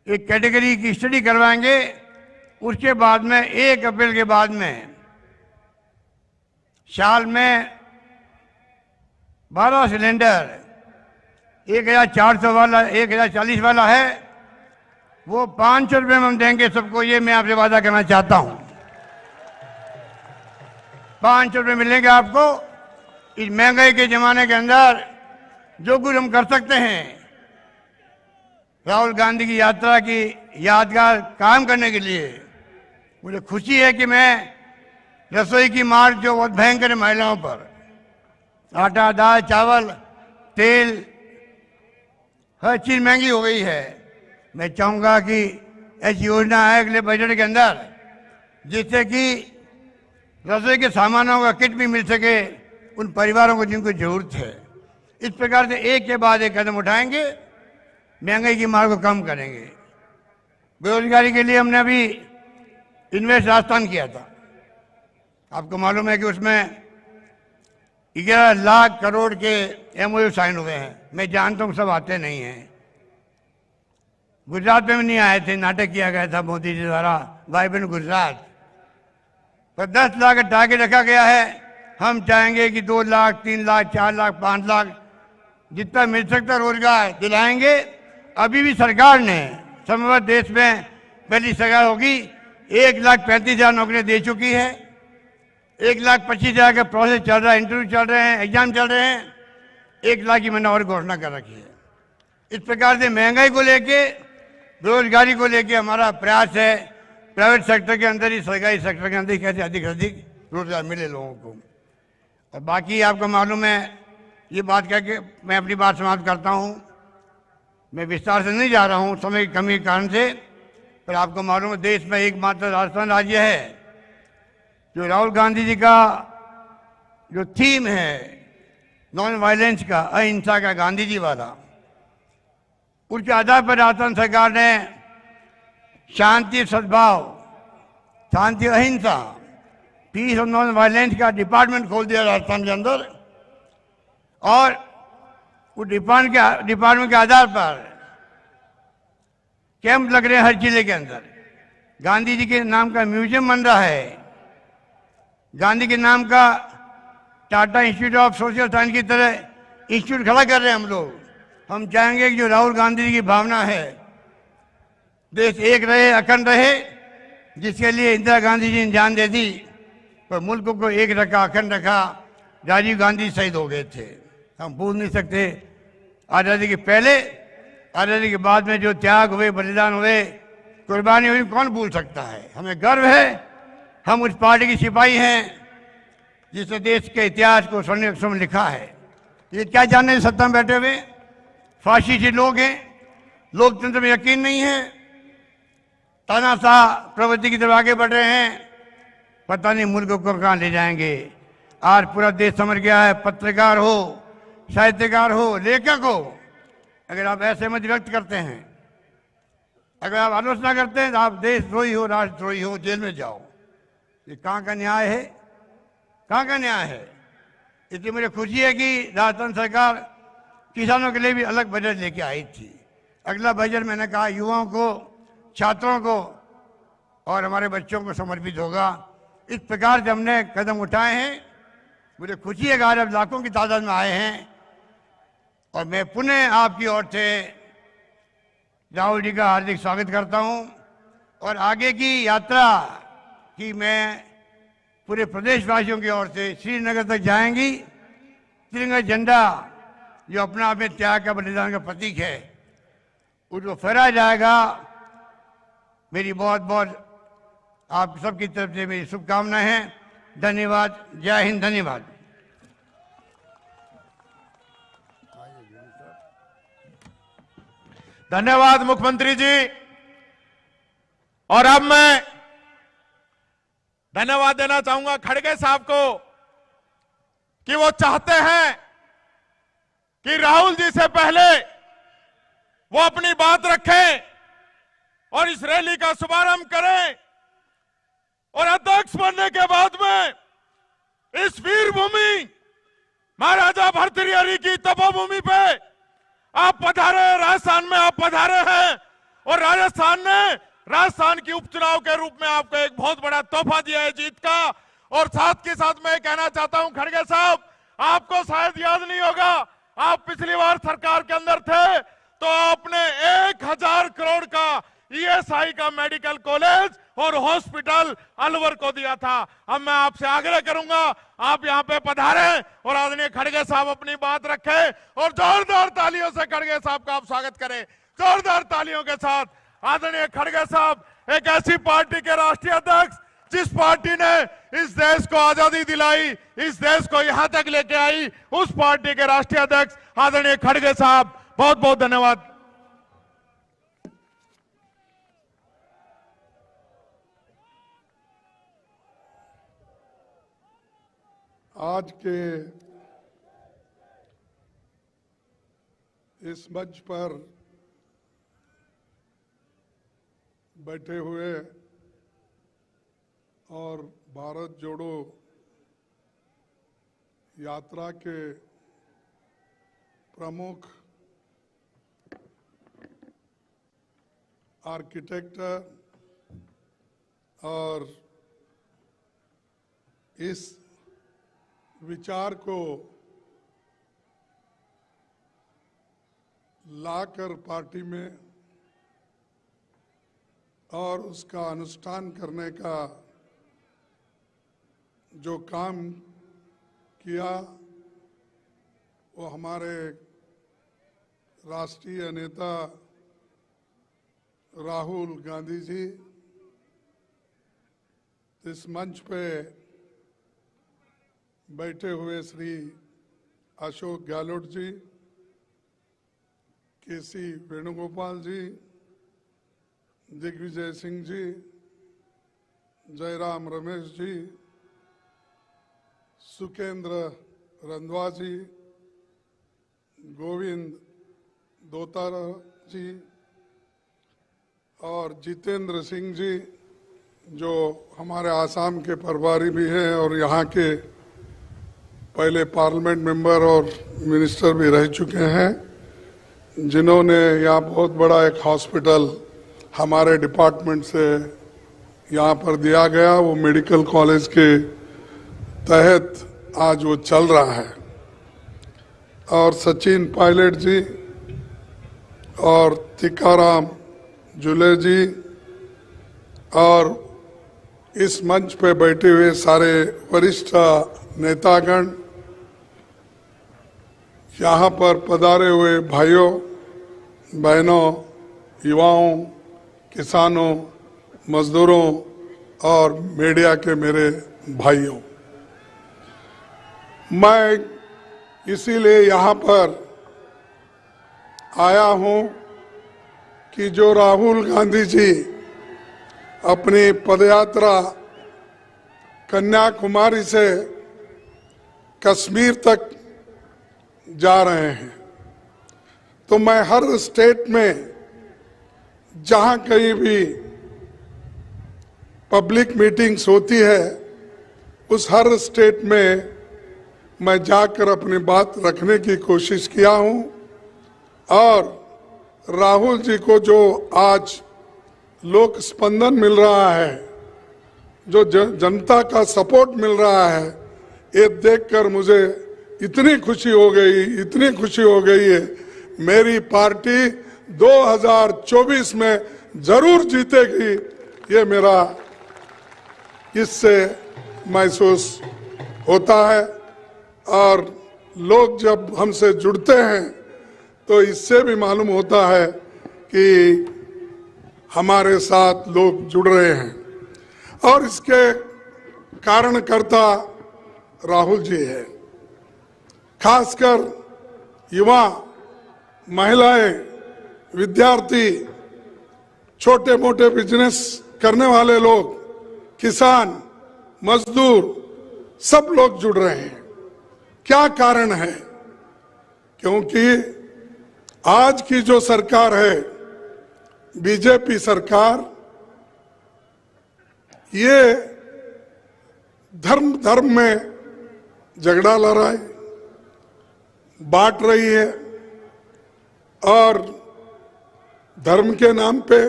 एक कैटेगरी की स्टडी करवाएंगे। उसके बाद में 1 अप्रैल के बाद में साल में 12 सिलेंडर, 1400 वाला, 1040 वाला है, वो 500 रुपये में हम देंगे सबको। ये मैं आपसे वादा करना चाहता हूं, 500 रुपये मिलेंगे आपको। इस महंगाई के जमाने के अंदर जो कुछ हम कर सकते हैं, राहुल गांधी की यात्रा की यादगार काम करने के लिए, मुझे खुशी है कि मैं रसोई की मार जो बहुत भयंकर है महिलाओं पर, आटा, दाल, चावल, तेल, हर चीज महंगी हो गई है। मैं चाहूंगा कि ऐसी योजना आए अगले बजट के अंदर, जिससे कि रसोई के सामानों का किट भी मिल सके उन परिवारों को जिनको जरूरत है। इस प्रकार से एक के बाद एक कदम उठाएंगे, महंगाई की मार को कम करेंगे। बेरोजगारी के लिए हमने अभी इन्वेस्ट राजस्थान किया था, आपको मालूम है कि उसमें 11 लाख करोड़ के MOU साइन हुए हैं। मैं जानता हूँ सब आते नहीं हैं, गुजरात में भी नहीं आए थे, नाटक किया गया था मोदी जी द्वारा, वाइब्रेंट गुजरात। पर 10 लाख का टारगेट रखा गया है। हम चाहेंगे कि 2 लाख, 3 लाख, 4 लाख, 5 लाख जितना मिल सकता रोजगार दिलाएंगे। अभी भी सरकार ने समग्र देश में पहली सरकार होगी, 1,35,000 नौकरियां दे चुकी है। 1,25,000 का प्रोसेस चल रहा है, इंटरव्यू चल रहे हैं, एग्जाम चल रहे हैं। 1 लाख की मैंने और घोषणा कर रखी है। इस प्रकार से महंगाई को लेके, बेरोजगारी को लेके हमारा प्रयास है प्राइवेट सेक्टर के अंदर ही, सरकारी सेक्टर के अंदर ही कैसे अधिक से अधिक रोजगार मिले लोगों को। और बाकी आपको मालूम है, ये बात कह के मैं अपनी बात समाप्त करता हूँ। मैं विस्तार से नहीं जा रहा हूँ समय की कमी के कारण से, पर आपको मालूम है देश में एकमात्र राजस्थान राज्य है जो राहुल गांधी जी का जो थीम है नॉन वायलेंस का, अहिंसा का, गांधी जी वाला, उसके आधार पर राजस्थान सरकार ने शांति, सद्भाव, शांति, अहिंसा, पीस और नॉन वायलेंस का डिपार्टमेंट खोल दिया राजस्थान के अंदर। और उस डिपार्टमेंट के आधार पर कैंप लग रहे हैं हर जिले के अंदर। गांधी जी के नाम का म्यूजियम बन रहा है, गांधी के नाम का Tata institute of social science की तरह इंस्टीट्यूट खड़ा कर रहे हैं हम लोग। हम चाहेंगे कि जो राहुल गांधी जी की भावना है, देश एक रहे, अखंड रहे, जिसके लिए इंदिरा गांधी जी ने जान दे दी, पर मुल्क को एक रखा, अखंड रखा। राजीव गांधी शहीद हो गए थे, हम भूल नहीं सकते। आज़ादी के पहले, आज़ादी के बाद में जो त्याग हुए, बलिदान हुए, कुर्बानी हुई, कौन भूल सकता है। हमें गर्व है, हम उस पार्टी की सिपाही हैं जिसने देश के इतिहास को स्वर्णिम अक्षरों में लिखा है। ये क्या जानने सत्ता में बैठे हुए फाशिस्ट लोग हैं, लोकतंत्र में यकीन नहीं है, तानाशाह प्रवृत्ति की तरफ आगे बढ़ रहे हैं, पता नहीं मुल्क को कहाँ ले जाएंगे। आज पूरा देश समझ गया है, पत्रकार हो, साहित्यकार हो, लेखक हो, अगर आप ऐसे मत व्यक्त करते हैं, अगर आप आलोचना करते हैं तो आप देशद्रोही हो, राष्ट्रद्रोही हो, जेल में जाओ। ये कहाँ का न्याय है, कहाँ का न्याय है। इसलिए मुझे खुशी है कि राजस्थान सरकार किसानों के लिए भी अलग बजट लेके आई थी। अगला बजट मैंने कहा युवाओं को, छात्रों को और हमारे बच्चों को समर्पित होगा। इस प्रकार से हमने कदम उठाए हैं। मुझे खुशी है कि आज अब लाखों की तादाद में आए हैं और मैं पुनः आपकी ओर से राहुल जी का हार्दिक स्वागत करता हूं। और आगे की यात्रा की मैं पूरे प्रदेशवासियों की ओर से श्रीनगर तक जाएंगी। तिरंगा झंडा जो अपना आप में त्याग का, बलिदान का प्रतीक है, उसको फहराया जाएगा। मेरी बहुत बहुत आप सबकी तरफ से मेरी शुभकामनाएं हैं। धन्यवाद, जय हिंद, धन्यवाद। धन्यवाद मुख्यमंत्री जी। और अब मैं धन्यवाद देना चाहूंगा खड़गे साहब को कि वो चाहते हैं कि राहुल जी से पहले वो अपनी बात रखें और इस रैली का शुभारंभ करें और अध्यक्ष बनने के बाद में इस वीर भूमि महाराजा भर्तृहरि की तपोभूमि पे आप पधारे, राजस्थान में आप पधारे हैं और राजस्थान की उपचुनाव के रूप में आपको एक बहुत बड़ा तोहफा दिया है जीत का। और साथ के साथ मैं कहना चाहता हूं खड़गे साहब, आपको शायद याद नहीं होगा, आप पिछली बार सरकार के अंदर थे तो आपने 1000 करोड़ का ईएसआई का मेडिकल कॉलेज और हॉस्पिटल अलवर को दिया था। अब मैं आपसे आग्रह करूंगा आप यहां पे पधारें और आदरणीय खड़गे साहब अपनी बात रखें और जोरदार तालियों से खड़गे साहब का आप स्वागत करें। जोरदार तालियों के साथ आदरणीय खड़गे साहब एक ऐसी पार्टी के राष्ट्रीय अध्यक्ष जिस पार्टी ने इस देश को आजादी दिलाई, इस देश को यहां तक लेके आई, उस पार्टी के राष्ट्रीय अध्यक्ष आदरणीय खड़गे साहब, बहुत बहुत धन्यवाद। आज के इस मंच पर बैठे हुए और भारत जोड़ो यात्रा के प्रमुख आर्किटेक्ट और इस विचार को लाकर पार्टी में और उसका अनुष्ठान करने का जो काम किया वो हमारे राष्ट्रीय नेता राहुल गांधी जी इस मंच पे बैठे हुए श्री अशोक गहलोत जी, केसी वेणुगोपाल जी, दिग्विजय सिंह जी, जयराम रमेश जी, सुकेंद्र रंधवा जी, गोविंद दोतारा जी और जितेंद्र सिंह जी जो हमारे आसाम के प्रभारी भी हैं और यहाँ के पहले पार्लियामेंट मेंबर और मिनिस्टर भी रह चुके हैं, जिन्होंने यहाँ बहुत बड़ा एक हॉस्पिटल हमारे डिपार्टमेंट से यहाँ पर दिया गया। वो मेडिकल कॉलेज के तहत आज वो चल रहा है। और सचिन पायलट जी और टीकाराम जूले जी और इस मंच पे बैठे हुए सारे वरिष्ठ नेतागण, यहाँ पर पधारे हुए भाइयों बहनों, युवाओं, किसानों, मजदूरों और मीडिया के मेरे भाइयों, मैं इसीलिए यहाँ पर आया हूँ कि जो राहुल गांधी जी अपनी पदयात्रा कन्याकुमारी से कश्मीर तक जा रहे हैं, तो मैं हर स्टेट में जहां कहीं भी पब्लिक मीटिंग्स होती है, उस हर स्टेट में मैं जाकर अपनी बात रखने की कोशिश किया हूं। और राहुल जी को जो आज लोक स्पंदन मिल रहा है, जो जनता का सपोर्ट मिल रहा है, ये देखकर मुझे इतनी खुशी हो गई है। मेरी पार्टी 2024 में जरूर जीतेगी, ये मेरा इससे महसूस होता है। और लोग जब हमसे जुड़ते हैं तो इससे भी मालूम होता है कि हमारे साथ लोग जुड़ रहे हैं। और इसके कारणकर्ता राहुल जी है। खासकर युवा, महिलाएं, विद्यार्थी, छोटे मोटे बिजनेस करने वाले लोग, किसान, मजदूर, सब लोग जुड़ रहे हैं। क्या कारण है? क्योंकि आज की जो सरकार है, बीजेपी सरकार, ये धर्म में झगड़ा लड़ा है, बांट रही है और धर्म के नाम पे,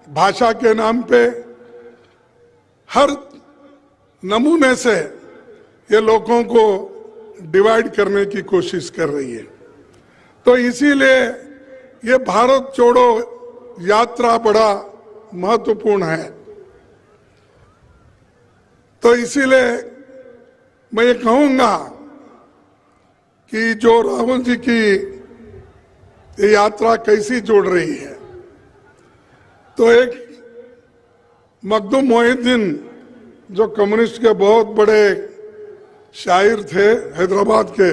भाषा के नाम पे हर नमूने से ये लोगों को डिवाइड करने की कोशिश कर रही है। तो इसीलिए ये भारत जोड़ो यात्रा बड़ा महत्वपूर्ण है। तो इसीलिए मैं ये कहूंगा कि जो राहुल जी की ये यात्रा कैसी जोड़ रही है, तो एक मखदूम मोहिउद्दीन जो कम्युनिस्ट के बहुत बड़े शायर थे हैदराबाद के,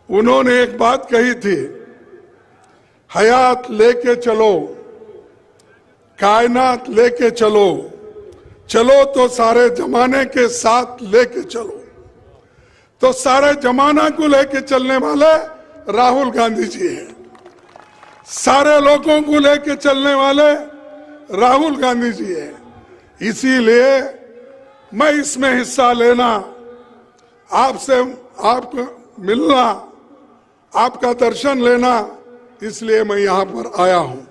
उन्होंने एक बात कही थी, हयात लेके चलो, कायनात लेके चलो, चलो तो सारे जमाने के साथ लेके चलो। तो सारे जमाना को लेके चलने वाले राहुल गांधी जी हैं, सारे लोगों को लेके चलने वाले राहुल गांधी जी हैं। इसीलिए मैं इसमें हिस्सा लेना, आपसे आपको मिलना, आपका दर्शन लेना, इसलिए मैं यहाँ पर आया हूं।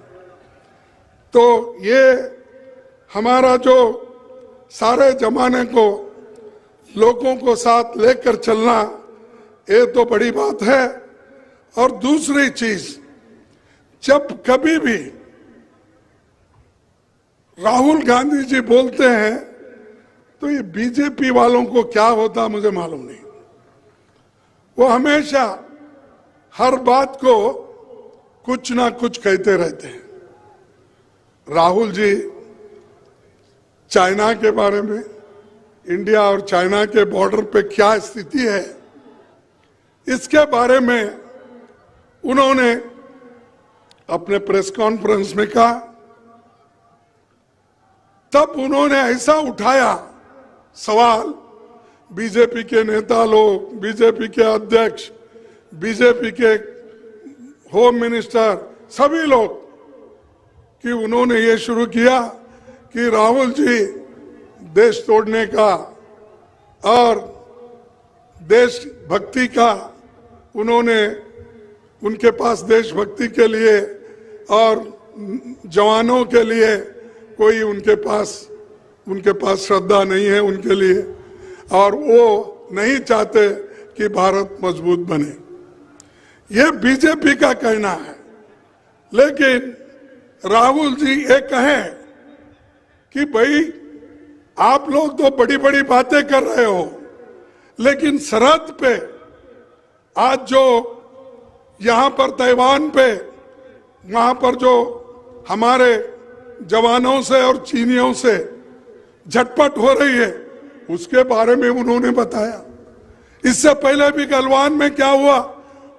तो ये हमारा जो सारे जमाने को लोगों को साथ लेकर चलना, ये तो बड़ी बात है। और दूसरी चीज, जब कभी भी राहुल गांधी जी बोलते हैं तो ये बीजेपी वालों को क्या होता मुझे मालूम नहीं। वो हमेशा हर बात को कुछ ना कुछ कहते रहते हैं। राहुल जी चाइना के बारे में, इंडिया और चाइना के बॉर्डर पे क्या स्थिति है, इसके बारे में उन्होंने अपने प्रेस कॉन्फ्रेंस में कहा। तब उन्होंने ऐसा उठाया सवाल, बीजेपी के नेता लोग, बीजेपी के अध्यक्ष, बीजेपी के होम मिनिस्टर, सभी लोग, कि उन्होंने ये शुरू किया कि राहुल जी देश तोड़ने का और देशभक्ति का, उन्होंने उनके पास देशभक्ति के लिए और जवानों के लिए कोई उनके पास श्रद्धा नहीं है उनके लिए। और वो नहीं चाहते कि भारत मजबूत बने। ये बीजेपी का कहना है, लेकिन राहुल जी ये कहें कि भाई आप लोग तो बड़ी बड़ी बातें कर रहे हो, लेकिन सरहद पे आज जो यहां पर ताइवान पे वहां पर जो हमारे जवानों से और चीनियों से झटपट हो रही है, उसके बारे में उन्होंने बताया। इससे पहले भी गलवान में क्या हुआ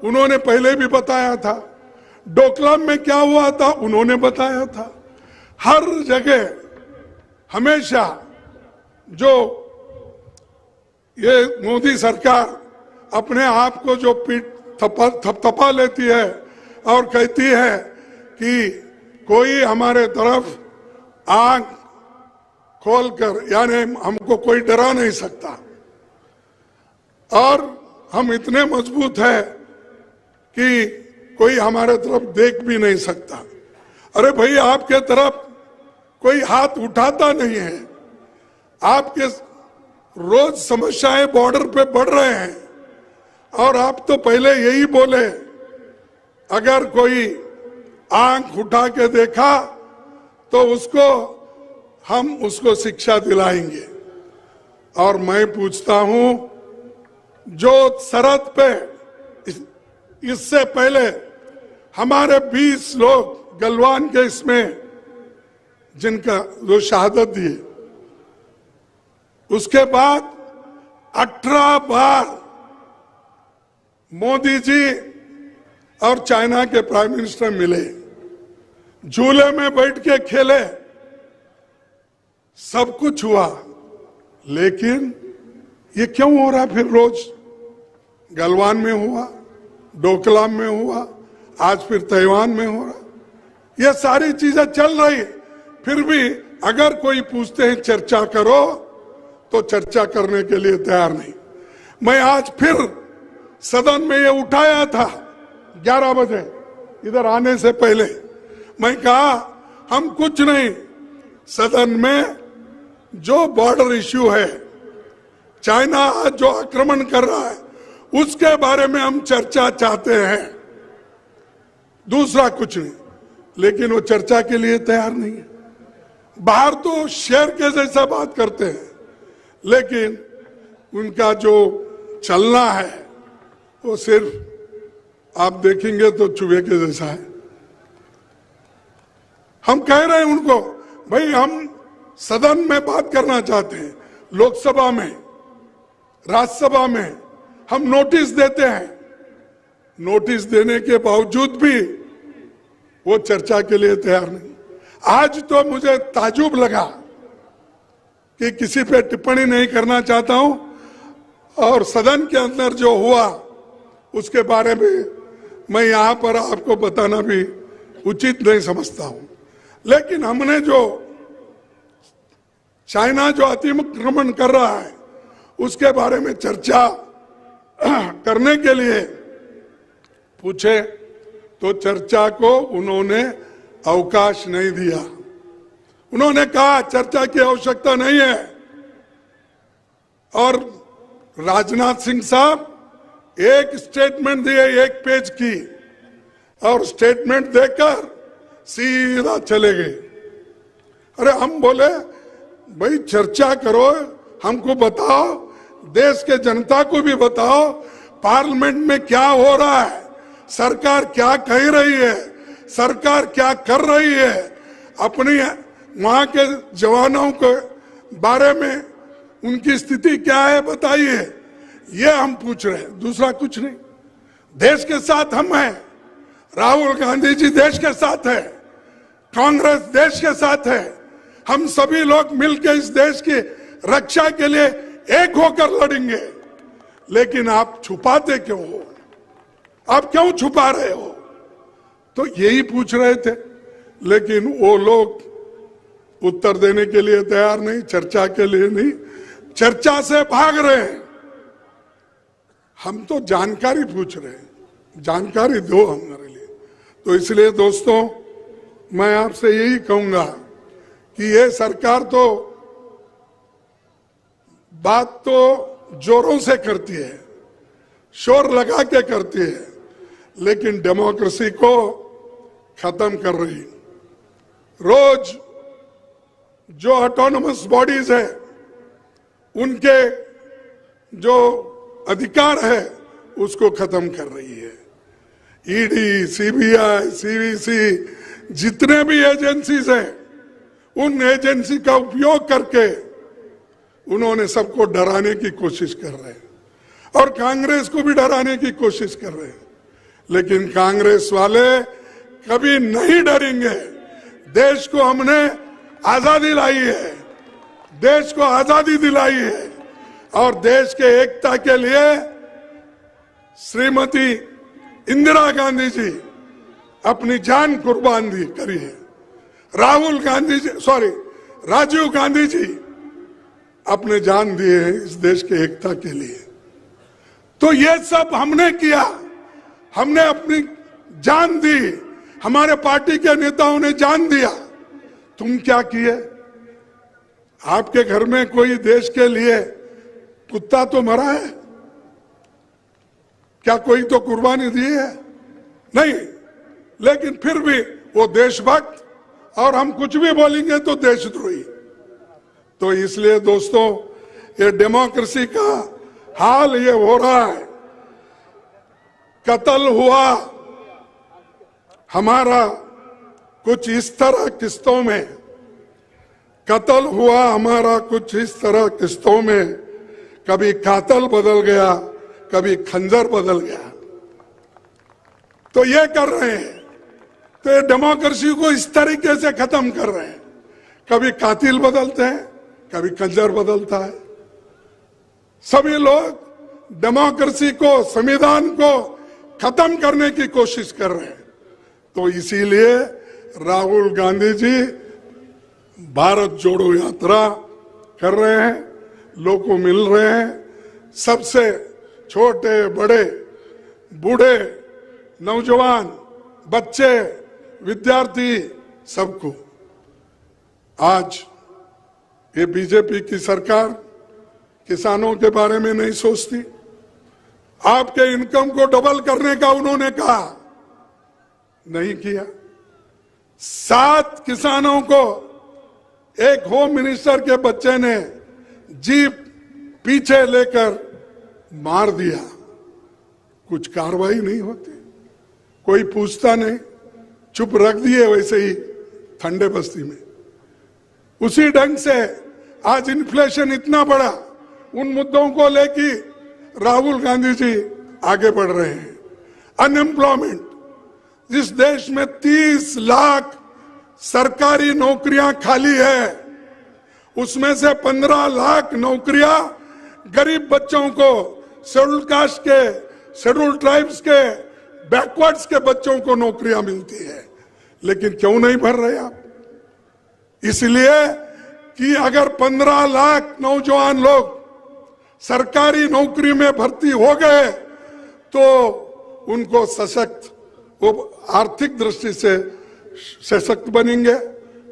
उन्होंने पहले भी बताया था, डोकलाम में क्या हुआ था उन्होंने बताया था। हर जगह हमेशा जो ये मोदी सरकार अपने आप को जो पीठ थपथपा लेती है और कहती है कि कोई हमारे तरफ आंख खोलकर, यानी हमको कोई डरा नहीं सकता और हम इतने मजबूत है कि कोई हमारे तरफ देख भी नहीं सकता। अरे भाई, आपके तरफ कोई हाथ उठाता नहीं है। आपके रोज समस्याएं बॉर्डर पे बढ़ रहे हैं और आप तो पहले यही बोले, अगर कोई आंख उठा के देखा तो हम उसको शिक्षा दिलाएंगे। और मैं पूछता हूं, जो सरहद पे इससे पहले हमारे 20 लोग गलवान के इसमें जिनका जो शहादत दिए, उसके बाद 18 बार मोदी जी और चाइना के प्राइम मिनिस्टर मिले, झूले में बैठ के खेले, सब कुछ हुआ, लेकिन ये क्यों हो रहा फिर रोज? गलवान में हुआ, डोकलाम में हुआ, आज फिर ताइवान में हो रहा। ये सारी चीजें चल रही है, फिर भी अगर कोई पूछते हैं चर्चा करो तो चर्चा करने के लिए तैयार नहीं। मैं आज फिर सदन में ये उठाया था 11 बजे इधर आने से पहले, मैं कहा हम कुछ नहीं, सदन में जो बॉर्डर इश्यू है, चाइना आज जो आक्रमण कर रहा है, उसके बारे में हम चर्चा चाहते हैं, दूसरा कुछ नहीं। लेकिन वो चर्चा के लिए तैयार नहीं है। बाहर तो शेर के जैसा बात करते हैं, लेकिन उनका जो चलना है वो सिर्फ आप देखेंगे तो चूहे के जैसा है। हम कह रहे हैं उनको, भाई हम सदन में बात करना चाहते हैं, लोकसभा में, राज्यसभा में हम नोटिस देते हैं, नोटिस देने के बावजूद भी वो चर्चा के लिए तैयार नहीं। आज तो मुझे ताजुब लगा कि किसी पे टिप्पणी नहीं करना चाहता हूं, और सदन के अंदर जो हुआ उसके बारे में मैं यहां पर आपको बताना भी उचित नहीं समझता हूं। लेकिन हमने जो चाइना जो अतिक्रमण कर रहा है उसके बारे में चर्चा करने के लिए पूछे तो चर्चा को उन्होंने अवकाश नहीं दिया। उन्होंने कहा चर्चा की आवश्यकता नहीं है। और राजनाथ सिंह साहब एक स्टेटमेंट दिए 1 पेज की, और स्टेटमेंट देकर सीधा चले गए। अरे हम बोले भाई चर्चा करो, हमको बताओ, देश के जनता को भी बताओ पार्लियामेंट में क्या हो रहा है, सरकार क्या कह रही है, सरकार क्या कर रही है, अपनी वहां के जवानों के बारे में उनकी स्थिति क्या है बताइए। ये हम पूछ रहे हैं, दूसरा कुछ नहीं। देश के साथ हम हैं, राहुल गांधी जी देश के साथ है, कांग्रेस देश के साथ है, हम सभी लोग मिलकर इस देश की रक्षा के लिए एक होकर लड़ेंगे। लेकिन आप छुपाते क्यों हो? आप क्यों छुपा रहे हो? तो यही पूछ रहे थे, लेकिन वो लोग उत्तर देने के लिए तैयार नहीं, चर्चा के लिए नहीं, चर्चा से भाग रहे हैं। हम तो जानकारी पूछ रहे हैं, जानकारी दो हमारे लिए। तो इसलिए दोस्तों मैं आपसे यही कहूंगा कि ये सरकार तो बात तो जोरों से करती है, शोर लगा के करती है, लेकिन डेमोक्रेसी को खत्म कर रही। रोज जो ऑटोनमस बॉडीज है उनके जो अधिकार है उसको खत्म कर रही है। ईडी, सीबीआई, सीवीसी, जितने भी एजेंसीज हैं उन एजेंसी का उपयोग करके उन्होंने सबको डराने की कोशिश कर रहे हैं और कांग्रेस को भी डराने की कोशिश कर रहे हैं। लेकिन कांग्रेस वाले कभी नहीं डरेंगे। देश को हमने आजादी लाई है, देश को आजादी दिलाई है और देश के एकता के लिए श्रीमती इंदिरा गांधी जी अपनी जान कुर्बान दी करी है। राजीव गांधी जी अपने जान दिए हैं इस देश के एकता के लिए। तो ये सब हमने किया, हमने अपनी जान दी, हमारे पार्टी के नेताओं ने जान दिया। तुम क्या किए? आपके घर में कोई देश के लिए कुत्ता तो मरा है? क्या कोई तो कुर्बानी दी है? नहीं। लेकिन फिर भी वो देशभक्त, और हम कुछ भी बोलेंगे तो देशद्रोही। तो इसलिए दोस्तों, ये डेमोक्रेसी का हाल ये हो रहा है। कत्ल हुआ हमारा कुछ इस तरह किस्तों में, कत्ल हुआ हमारा कुछ इस तरह किस्तों में, कभी कातल बदल गया, कभी खंजर बदल गया। तो ये कर रहे हैं, तो ये डेमोक्रेसी को इस तरीके से खत्म कर रहे हैं। कभी कातिल बदलते हैं, कभी खंजर बदलता है। सभी लोग डेमोक्रेसी को, संविधान को खत्म करने की कोशिश कर रहे हैं। तो इसीलिए राहुल गांधी जी भारत जोड़ो यात्रा कर रहे हैं, लोगों को मिल रहे हैं, सबसे छोटे बड़े, बूढ़े, नौजवान, बच्चे, विद्यार्थी, सबको। आज ये बीजेपी की सरकार किसानों के बारे में नहीं सोचती। आपके इनकम को डबल करने का उन्होंने कहा, नहीं किया। 7 किसानों को एक होम मिनिस्टर के बच्चे ने जीप पीछे लेकर मार दिया, कुछ कार्रवाई नहीं होती, कोई पूछता नहीं, चुप रख दिए वैसे ही ठंडे बस्ती में। उसी ढंग से आज इन्फ्लेशन इतना बड़ा, उन मुद्दों को लेके राहुल गांधी जी आगे बढ़ रहे हैं। अनएम्प्लॉयमेंट, जिस देश में 30 लाख सरकारी नौकरियां खाली है, उसमें से 15 लाख नौकरियां गरीब बच्चों को, शेड्यूल कास्ट के, शेड्यूल ट्राइब्स के, बैकवर्ड्स के बच्चों को नौकरियां मिलती है। लेकिन क्यों नहीं भर रहे आप? इसलिए कि अगर 15 लाख नौजवान लोग सरकारी नौकरी में भर्ती हो गए तो उनको सशक्त, वो आर्थिक दृष्टि से सशक्त बनेंगे,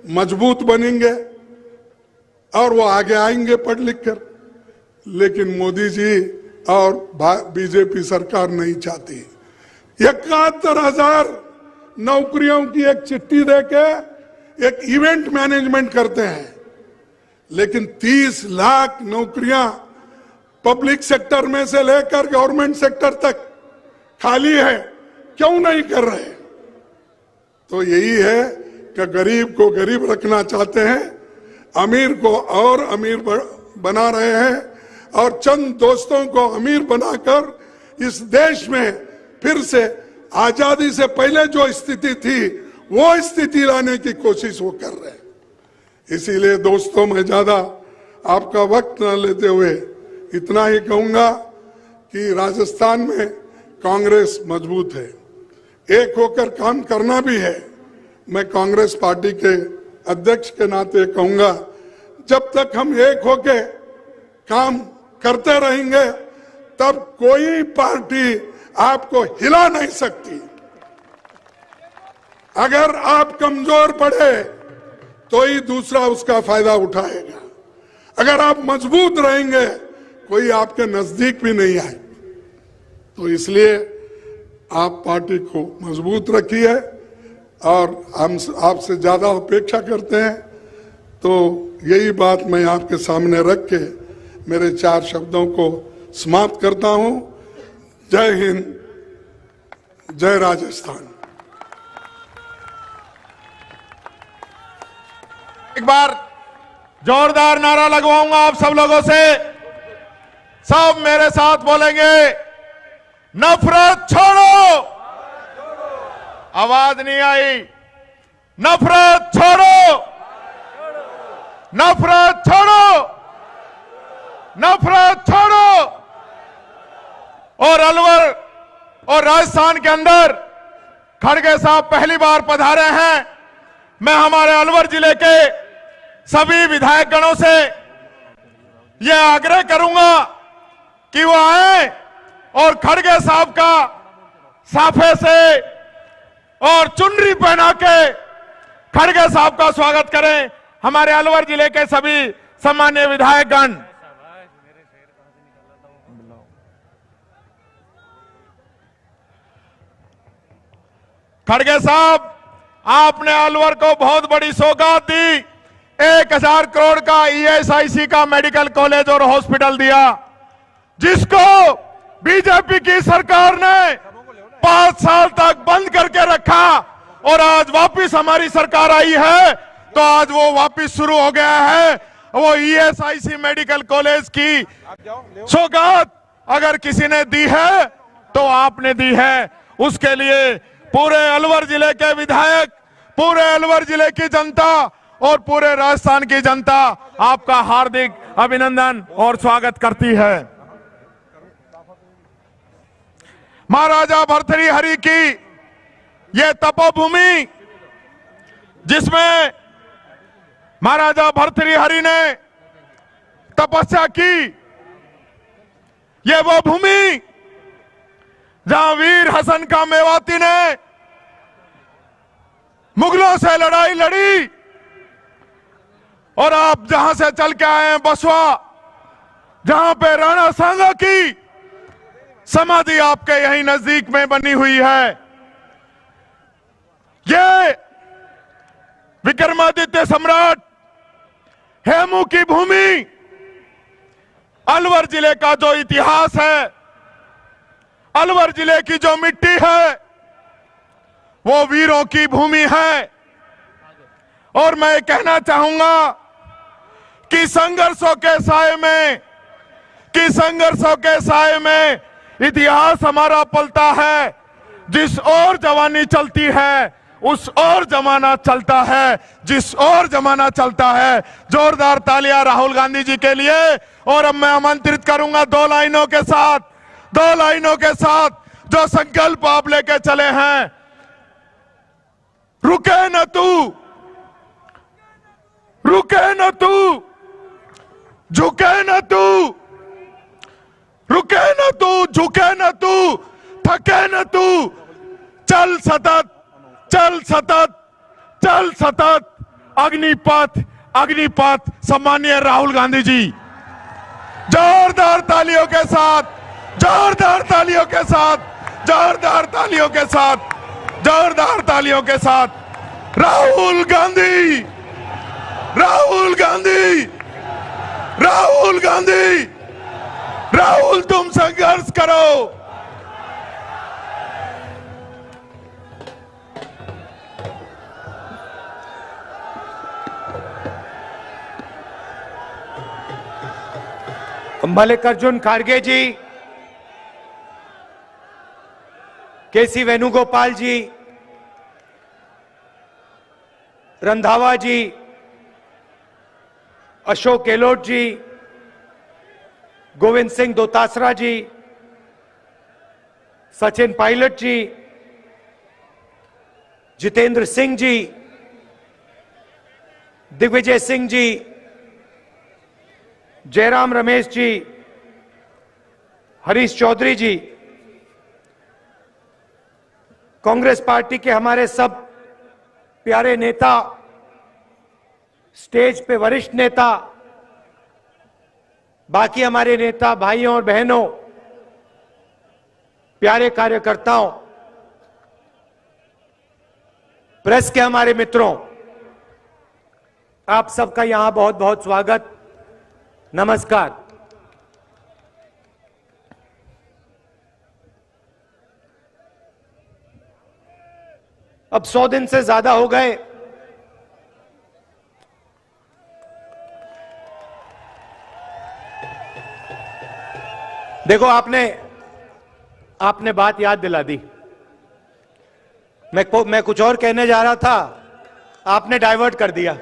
मजबूत बनेंगे और वो आगे आएंगे पढ़ लिख कर। लेकिन मोदी जी और बीजेपी सरकार नहीं चाहती। 71,000 नौकरियों की एक चिट्ठी देके एक इवेंट मैनेजमेंट करते हैं, लेकिन 30 लाख नौकरियां पब्लिक सेक्टर में से लेकर गवर्नमेंट सेक्टर तक खाली है, क्यों नहीं कर रहे? तो यही है कि गरीब को गरीब रखना चाहते हैं, अमीर को और अमीर बना रहे हैं, और चंद दोस्तों को अमीर बनाकर इस देश में फिर से आजादी से पहले जो स्थिति थी वो स्थिति लाने की कोशिश वो कर रहे हैं। इसीलिए दोस्तों, मैं ज्यादा आपका वक्त न लेते हुए इतना ही कहूंगा कि राजस्थान में कांग्रेस मजबूत है, एक होकर काम करना भी है। मैं कांग्रेस पार्टी के अध्यक्ष के नाते कहूंगा, जब तक हम एक होके काम करते रहेंगे तब कोई पार्टी आपको हिला नहीं सकती। अगर आप कमजोर पड़े तो ही दूसरा उसका फायदा उठाएगा। अगर आप मजबूत रहेंगे कोई आपके नजदीक भी नहीं आए। तो इसलिए आप पार्टी को मजबूत रखिए और हम आपसे ज्यादा अपेक्षा करते हैं। तो यही बात मैं आपके सामने रख के मेरे 4 शब्दों को समाप्त करता हूं। जय हिंद, जय राजस्थान। एक बार जोरदार नारा लगवाऊंगा आप सब लोगों से, सब मेरे साथ बोलेंगे, नफरत छोड़ो। आवाज नहीं आई। नफरत छोड़ो, नफरत छोड़ो, नफरत छोड़ो। और अलवर और राजस्थान के अंदर खड़गे साहब पहली बार पधारे हैं। मैं हमारे अलवर जिले के सभी विधायक गणों से यह आग्रह करूंगा कि वो आए और खड़गे साहब का साफे से और चुनरी पहना के खड़गे साहब का स्वागत करें। हमारे अलवर जिले के सभी सम्मान्य विधायक गण। खड़गे साहब, आपने अलवर को बहुत बड़ी सौगात दी। 1000 करोड़ का ESIC का मेडिकल कॉलेज और हॉस्पिटल दिया, जिसको बीजेपी की सरकार ने 5 साल तक बंद करके रखा। और आज वापस हमारी सरकार आई है तो आज वो वापस शुरू हो गया है। वो ESIC मेडिकल कॉलेज की सौगात अगर किसी ने दी है तो आपने दी है। उसके लिए पूरे अलवर जिले के विधायक, पूरे अलवर जिले की जनता और पूरे राजस्थान की जनता आपका हार्दिक अभिनंदन और स्वागत करती है। महाराजा भर्तृहरि की यह तपोभूमि, जिसमें महाराजा भर्तृहरि ने तपस्या की, यह वो भूमि जहां वीर हसन का मेवाती ने मुगलों से लड़ाई लड़ी। और आप जहां से चल के आए हैं बसवा, जहां पे राणा सांगा की समाधि आपके यहीं नजदीक में बनी हुई है। ये विक्रमादित्य सम्राट हेमू की भूमि, अलवर जिले का जो इतिहास है, अलवर जिले की जो मिट्टी है, वो वीरों की भूमि है। और मैं कहना चाहूंगा कि संघर्षों के साए में इतिहास हमारा पलता है। जिस ओर जवानी चलती है उस ओर जमाना चलता है, जिस ओर जमाना चलता है। जोरदार तालियां राहुल गांधी जी के लिए। और अब मैं आमंत्रित करूंगा 2 लाइनों के साथ जो संकल्प आप लेके चले हैं, रुके न तू, रुके न तू, झुके न तू, रुके न तू, झुके न तू, थके न तू, चल सतत, चल सतत, चल सतत, अग्निपथ, अग्निपथ। सम्मानीय राहुल गांधी जी, जोरदार तालियों के साथ, जोरदार तालियों के साथ, जोरदार तालियों के साथ, जोरदार तालियों के साथ। राहुल गांधी, राहुल गांधी, राहुल गांधी, राहुल तुम संघर्ष करो। मल्लिकार्जुन खड़गे जी, केसी वेणुगोपाल जी, रंधावा जी, अशोक गहलोत जी, गोविंद सिंह दोतासरा जी, सचिन पायलट जी, जितेंद्र सिंह जी, दिग्विजय सिंह जी, जयराम रमेश जी, हरीश चौधरी जी, कांग्रेस पार्टी के हमारे सब प्यारे नेता, स्टेज पे वरिष्ठ नेता, बाकी हमारे नेता भाइयों और बहनों, प्यारे कार्यकर्ताओं, प्रेस के हमारे मित्रों, आप सबका यहां बहुत बहुत स्वागत, नमस्कार। अब 100 दिन से ज्यादा हो गए देखो, आपने बात याद दिला दी। मैं कुछ और कहने जा रहा था, आपने डाइवर्ट कर दिया।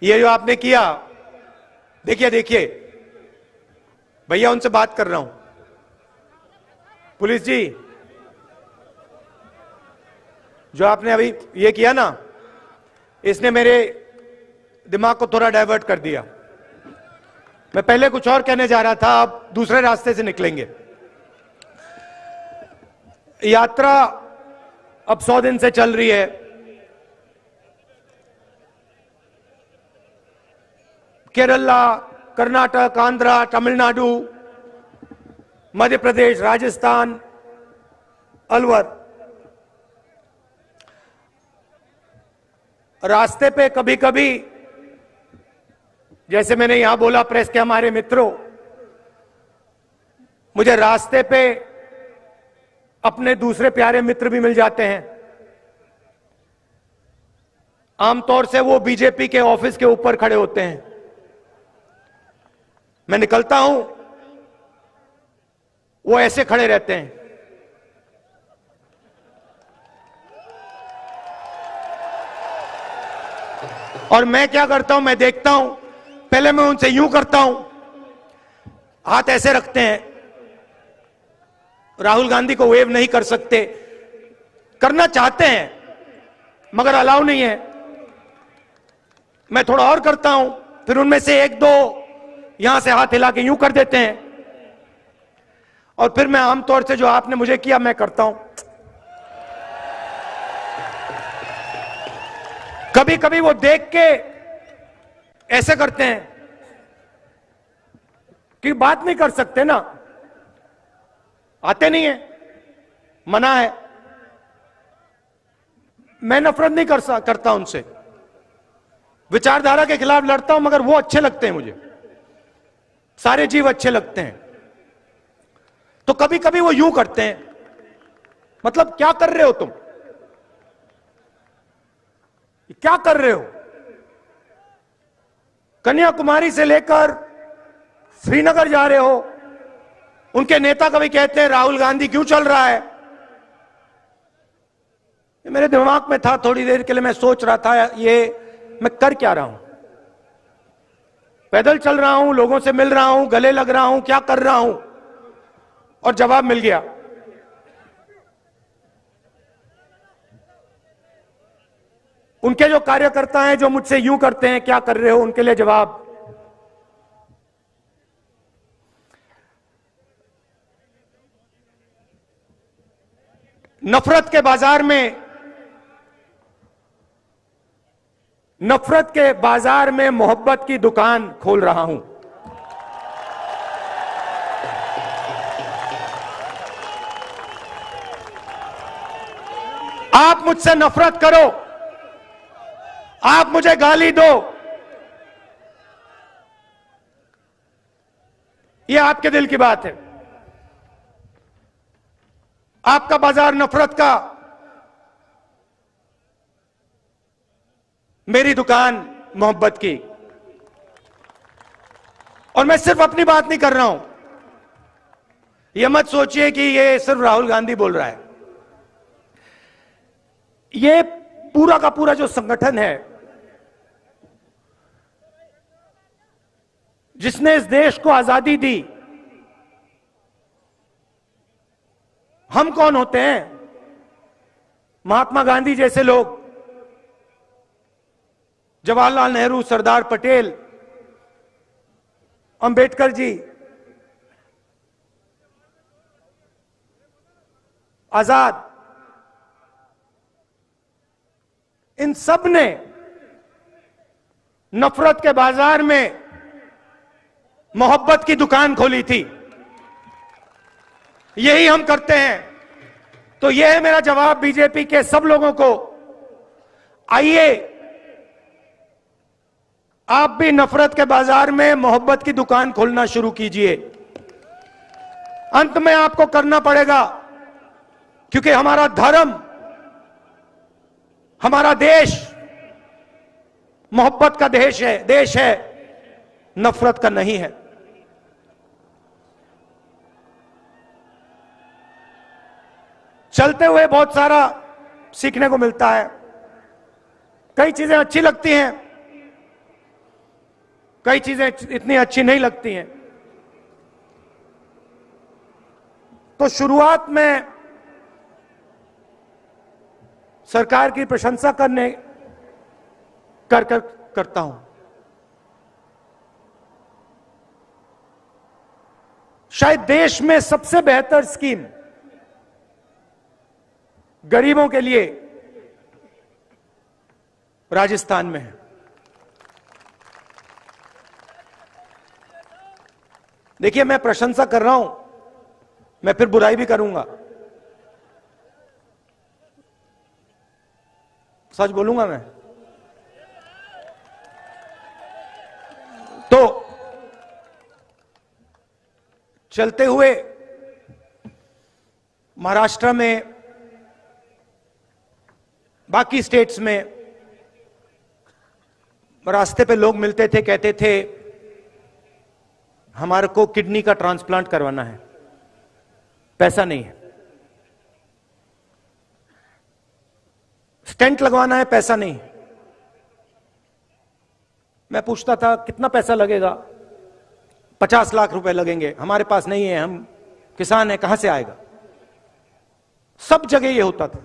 ये जो आपने किया, देखिए भैया, उनसे बात कर रहा हूं। पुलिस जी, जो आपने अभी ये किया ना, इसने मेरे दिमाग को थोड़ा डाइवर्ट कर दिया। मैं पहले कुछ और कहने जा रहा था, आप दूसरे रास्ते से निकलेंगे। यात्रा अब 100 दिन से चल रही है। केरला, कर्नाटक, आंध्रा, तमिलनाडु, मध्य प्रदेश, राजस्थान, अलवर। रास्ते पे कभी कभी, जैसे मैंने यहां बोला, प्रेस के हमारे मित्रों, मुझे रास्ते पे अपने दूसरे प्यारे मित्र भी मिल जाते हैं। आमतौर से वो बीजेपी के ऑफिस के ऊपर खड़े होते हैं। मैं निकलता हूं, वो ऐसे खड़े रहते हैं। और मैं क्या करता हूं, मैं देखता हूं, पहले मैं उनसे यूं करता हूं, हाथ ऐसे रखते हैं। राहुल गांधी को वेव नहीं कर सकते, करना चाहते हैं मगर अलाउ नहीं है। मैं थोड़ा और करता हूं, फिर उनमें से एक दो यहां से हाथ हिला के यूं कर देते हैं, और फिर मैं आमतौर से जो आपने मुझे किया मैं करता हूं। कभी कभी वो देख के ऐसे करते हैं कि बात नहीं कर सकते ना, आते नहीं है, मना है। मैं नफरत नहीं करता उनसे, विचारधारा के खिलाफ लड़ता हूं, मगर वो अच्छे लगते हैं मुझे, सारे जीव अच्छे लगते हैं। तो कभी कभी वो यूं करते हैं, मतलब क्या कर रहे हो तुम, क्या कर रहे हो? कन्याकुमारी से लेकर श्रीनगर जा रहे हो। उनके नेता कभी कहते हैं राहुल गांधी क्यों चल रहा है। ये मेरे दिमाग में था, थोड़ी देर के लिए मैं सोच रहा था, ये मैं कर क्या रहा हूं? पैदल चल रहा हूं, लोगों से मिल रहा हूं, गले लग रहा हूं, क्या कर रहा हूं? और जवाब मिल गया। उनके जो कार्यकर्ता हैं जो मुझसे यूं करते हैं, क्या कर रहे हो, उनके लिए जवाब। नफरत के बाजार में मोहब्बत की दुकान खोल रहा हूं। आप मुझसे नफरत करो, आप मुझे गाली दो, यह आपके दिल की बात है। आपका बाजार नफरत का, मेरी दुकान मोहब्बत की। और मैं सिर्फ अपनी बात नहीं कर रहा हूं, यह मत सोचिए कि यह सिर्फ राहुल गांधी बोल रहा है। यह पूरा का पूरा जो संगठन है, जिसने इस देश को आजादी दी। हम कौन होते हैं? महात्मा गांधी जैसे लोग, जवाहरलाल नेहरू, सरदार पटेल, अंबेडकर जी, आजाद, इन सब ने नफरत के बाजार में मोहब्बत की दुकान खोली थी। यही हम करते हैं। तो यह है मेरा जवाब बीजेपी के सब लोगों को। आइए आप भी नफरत के बाजार में मोहब्बत की दुकान खोलना शुरू कीजिए। अंत में आपको करना पड़ेगा, क्योंकि हमारा धर्म, हमारा देश मोहब्बत का देश है, नफरत का नहीं है। चलते हुए बहुत सारा सीखने को मिलता है। कई चीजें अच्छी लगती हैं, कई चीजें इतनी अच्छी नहीं लगती हैं। तो शुरुआत में सरकार की प्रशंसा करता हूं। शायद देश में सबसे बेहतर स्कीम गरीबों के लिए राजस्थान में है। देखिए, मैं प्रशंसा कर रहा हूं, मैं फिर बुराई भी करूंगा, सच बोलूंगा मैं। तो चलते हुए महाराष्ट्र में, बाकी स्टेट्स में रास्ते पे लोग मिलते थे, कहते थे हमारे को किडनी का ट्रांसप्लांट करवाना है, पैसा नहीं है। स्टेंट लगवाना है, पैसा नहीं है। मैं पूछता था कितना पैसा लगेगा? 50 लाख रुपए लगेंगे। हमारे पास नहीं है, हम किसान हैं, कहां से आएगा? सब जगह ये होता था।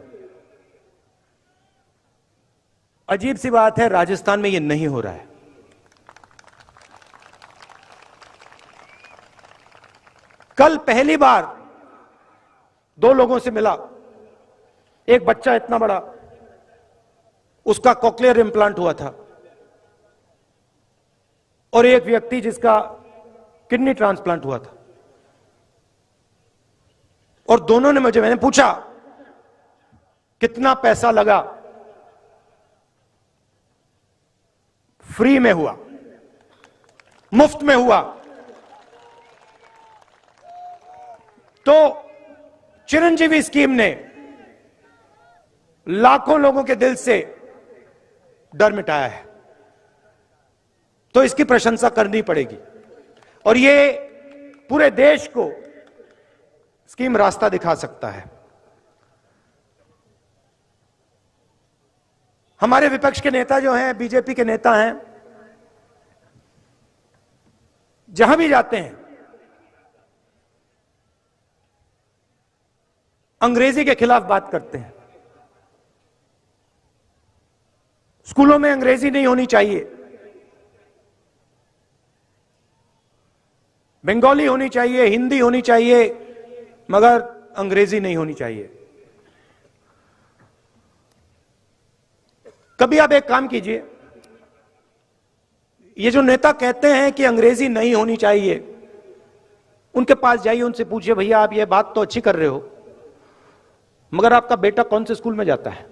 अजीब सी बात है, राजस्थान में ये नहीं हो रहा है। कल पहली बार 2 लोगों से मिला। एक बच्चा इतना बड़ा, उसका कॉक्लियर इंप्लांट हुआ था, और एक व्यक्ति जिसका किडनी ट्रांसप्लांट हुआ था। और दोनों ने मैंने पूछा कितना पैसा लगा? फ्री में हुआ, मुफ्त में हुआ। तो चिरंजीवी स्कीम ने लाखों लोगों के दिल से डर मिटाया है, तो इसकी प्रशंसा करनी पड़ेगी। और ये पूरे देश को स्कीम रास्ता दिखा सकता है। हमारे विपक्ष के नेता जो हैं, बीजेपी के नेता हैं, जहां भी जाते हैं अंग्रेजी के खिलाफ बात करते हैं। स्कूलों में अंग्रेजी नहीं होनी चाहिए, बंगाली होनी चाहिए, हिंदी होनी चाहिए, मगर अंग्रेजी नहीं होनी चाहिए। कभी आप एक काम कीजिए, ये जो नेता कहते हैं कि अंग्रेजी नहीं होनी चाहिए, उनके पास जाइए, उनसे पूछिए भैया आप ये बात तो अच्छी कर रहे हो, मगर आपका बेटा कौन से स्कूल में जाता है?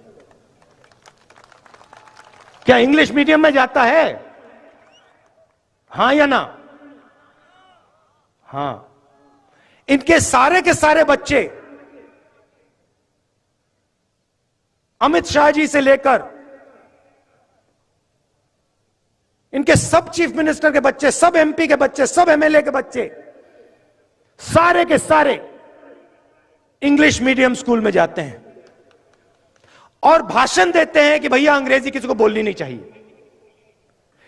क्या इंग्लिश मीडियम में जाता है? हां या ना? हां। इनके सारे के सारे बच्चे अमित शाह जी से लेकर इनके सब चीफ मिनिस्टर के बच्चे, सब एमपी के बच्चे, सब एमएलए के बच्चे, सारे के सारे इंग्लिश मीडियम स्कूल में जाते हैं और भाषण देते हैं कि भैया अंग्रेजी किसी को बोलनी नहीं चाहिए।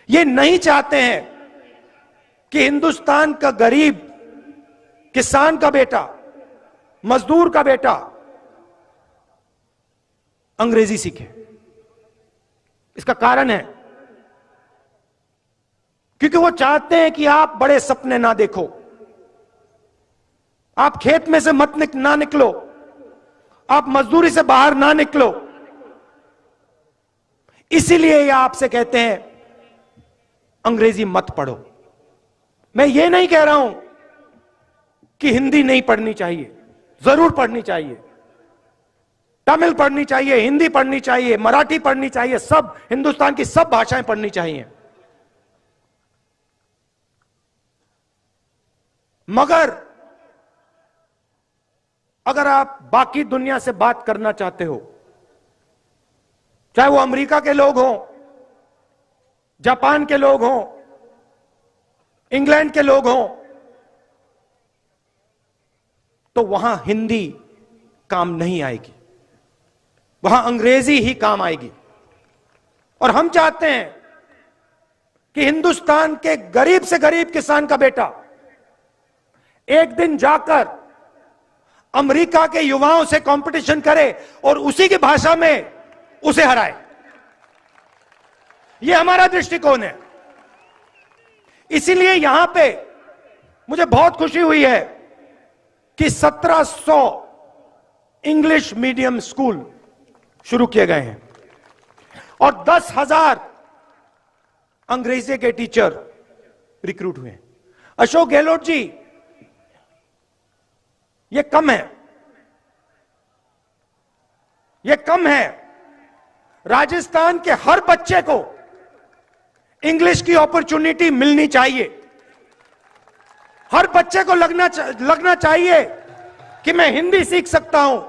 ये नहीं चाहते हैं कि हिंदुस्तान का गरीब, किसान का बेटा, मजदूर का बेटा अंग्रेजी सीखे। इसका कारण है क्योंकि वो चाहते हैं कि आप बड़े सपने ना देखो, आप खेत में से ना निकलो, आप मजदूरी से बाहर ना निकलो। इसीलिए ये आपसे कहते हैं अंग्रेजी मत पढ़ो। मैं ये नहीं कह रहा हूं कि हिंदी नहीं पढ़नी चाहिए, जरूर पढ़नी चाहिए, तमिल पढ़नी चाहिए, हिंदी पढ़नी चाहिए, मराठी पढ़नी चाहिए, सब हिंदुस्तान की सब भाषाएं पढ़नी चाहिए। मगर अगर आप बाकी दुनिया से बात करना चाहते हो, चाहे वो अमेरिका के लोग हों, जापान के लोग हों, इंग्लैंड के लोग हों, तो वहां हिंदी काम नहीं आएगी, वहां अंग्रेजी ही काम आएगी। और हम चाहते हैं कि हिंदुस्तान के गरीब से गरीब किसान का बेटा एक दिन जाकर अमेरिका के युवाओं से कंपटीशन करे और उसी की भाषा में उसे हराए। यह हमारा दृष्टिकोण है। इसीलिए यहां पे मुझे बहुत खुशी हुई है कि 1700 इंग्लिश मीडियम स्कूल शुरू किए गए हैं और 10,000 अंग्रेजी के टीचर रिक्रूट हुए हैं। अशोक गहलोत जी, ये कम है, ये कम है। राजस्थान के हर बच्चे को इंग्लिश की अपॉर्चुनिटी मिलनी चाहिए। हर बच्चे को लगना चाहिए कि मैं हिंदी सीख सकता हूं,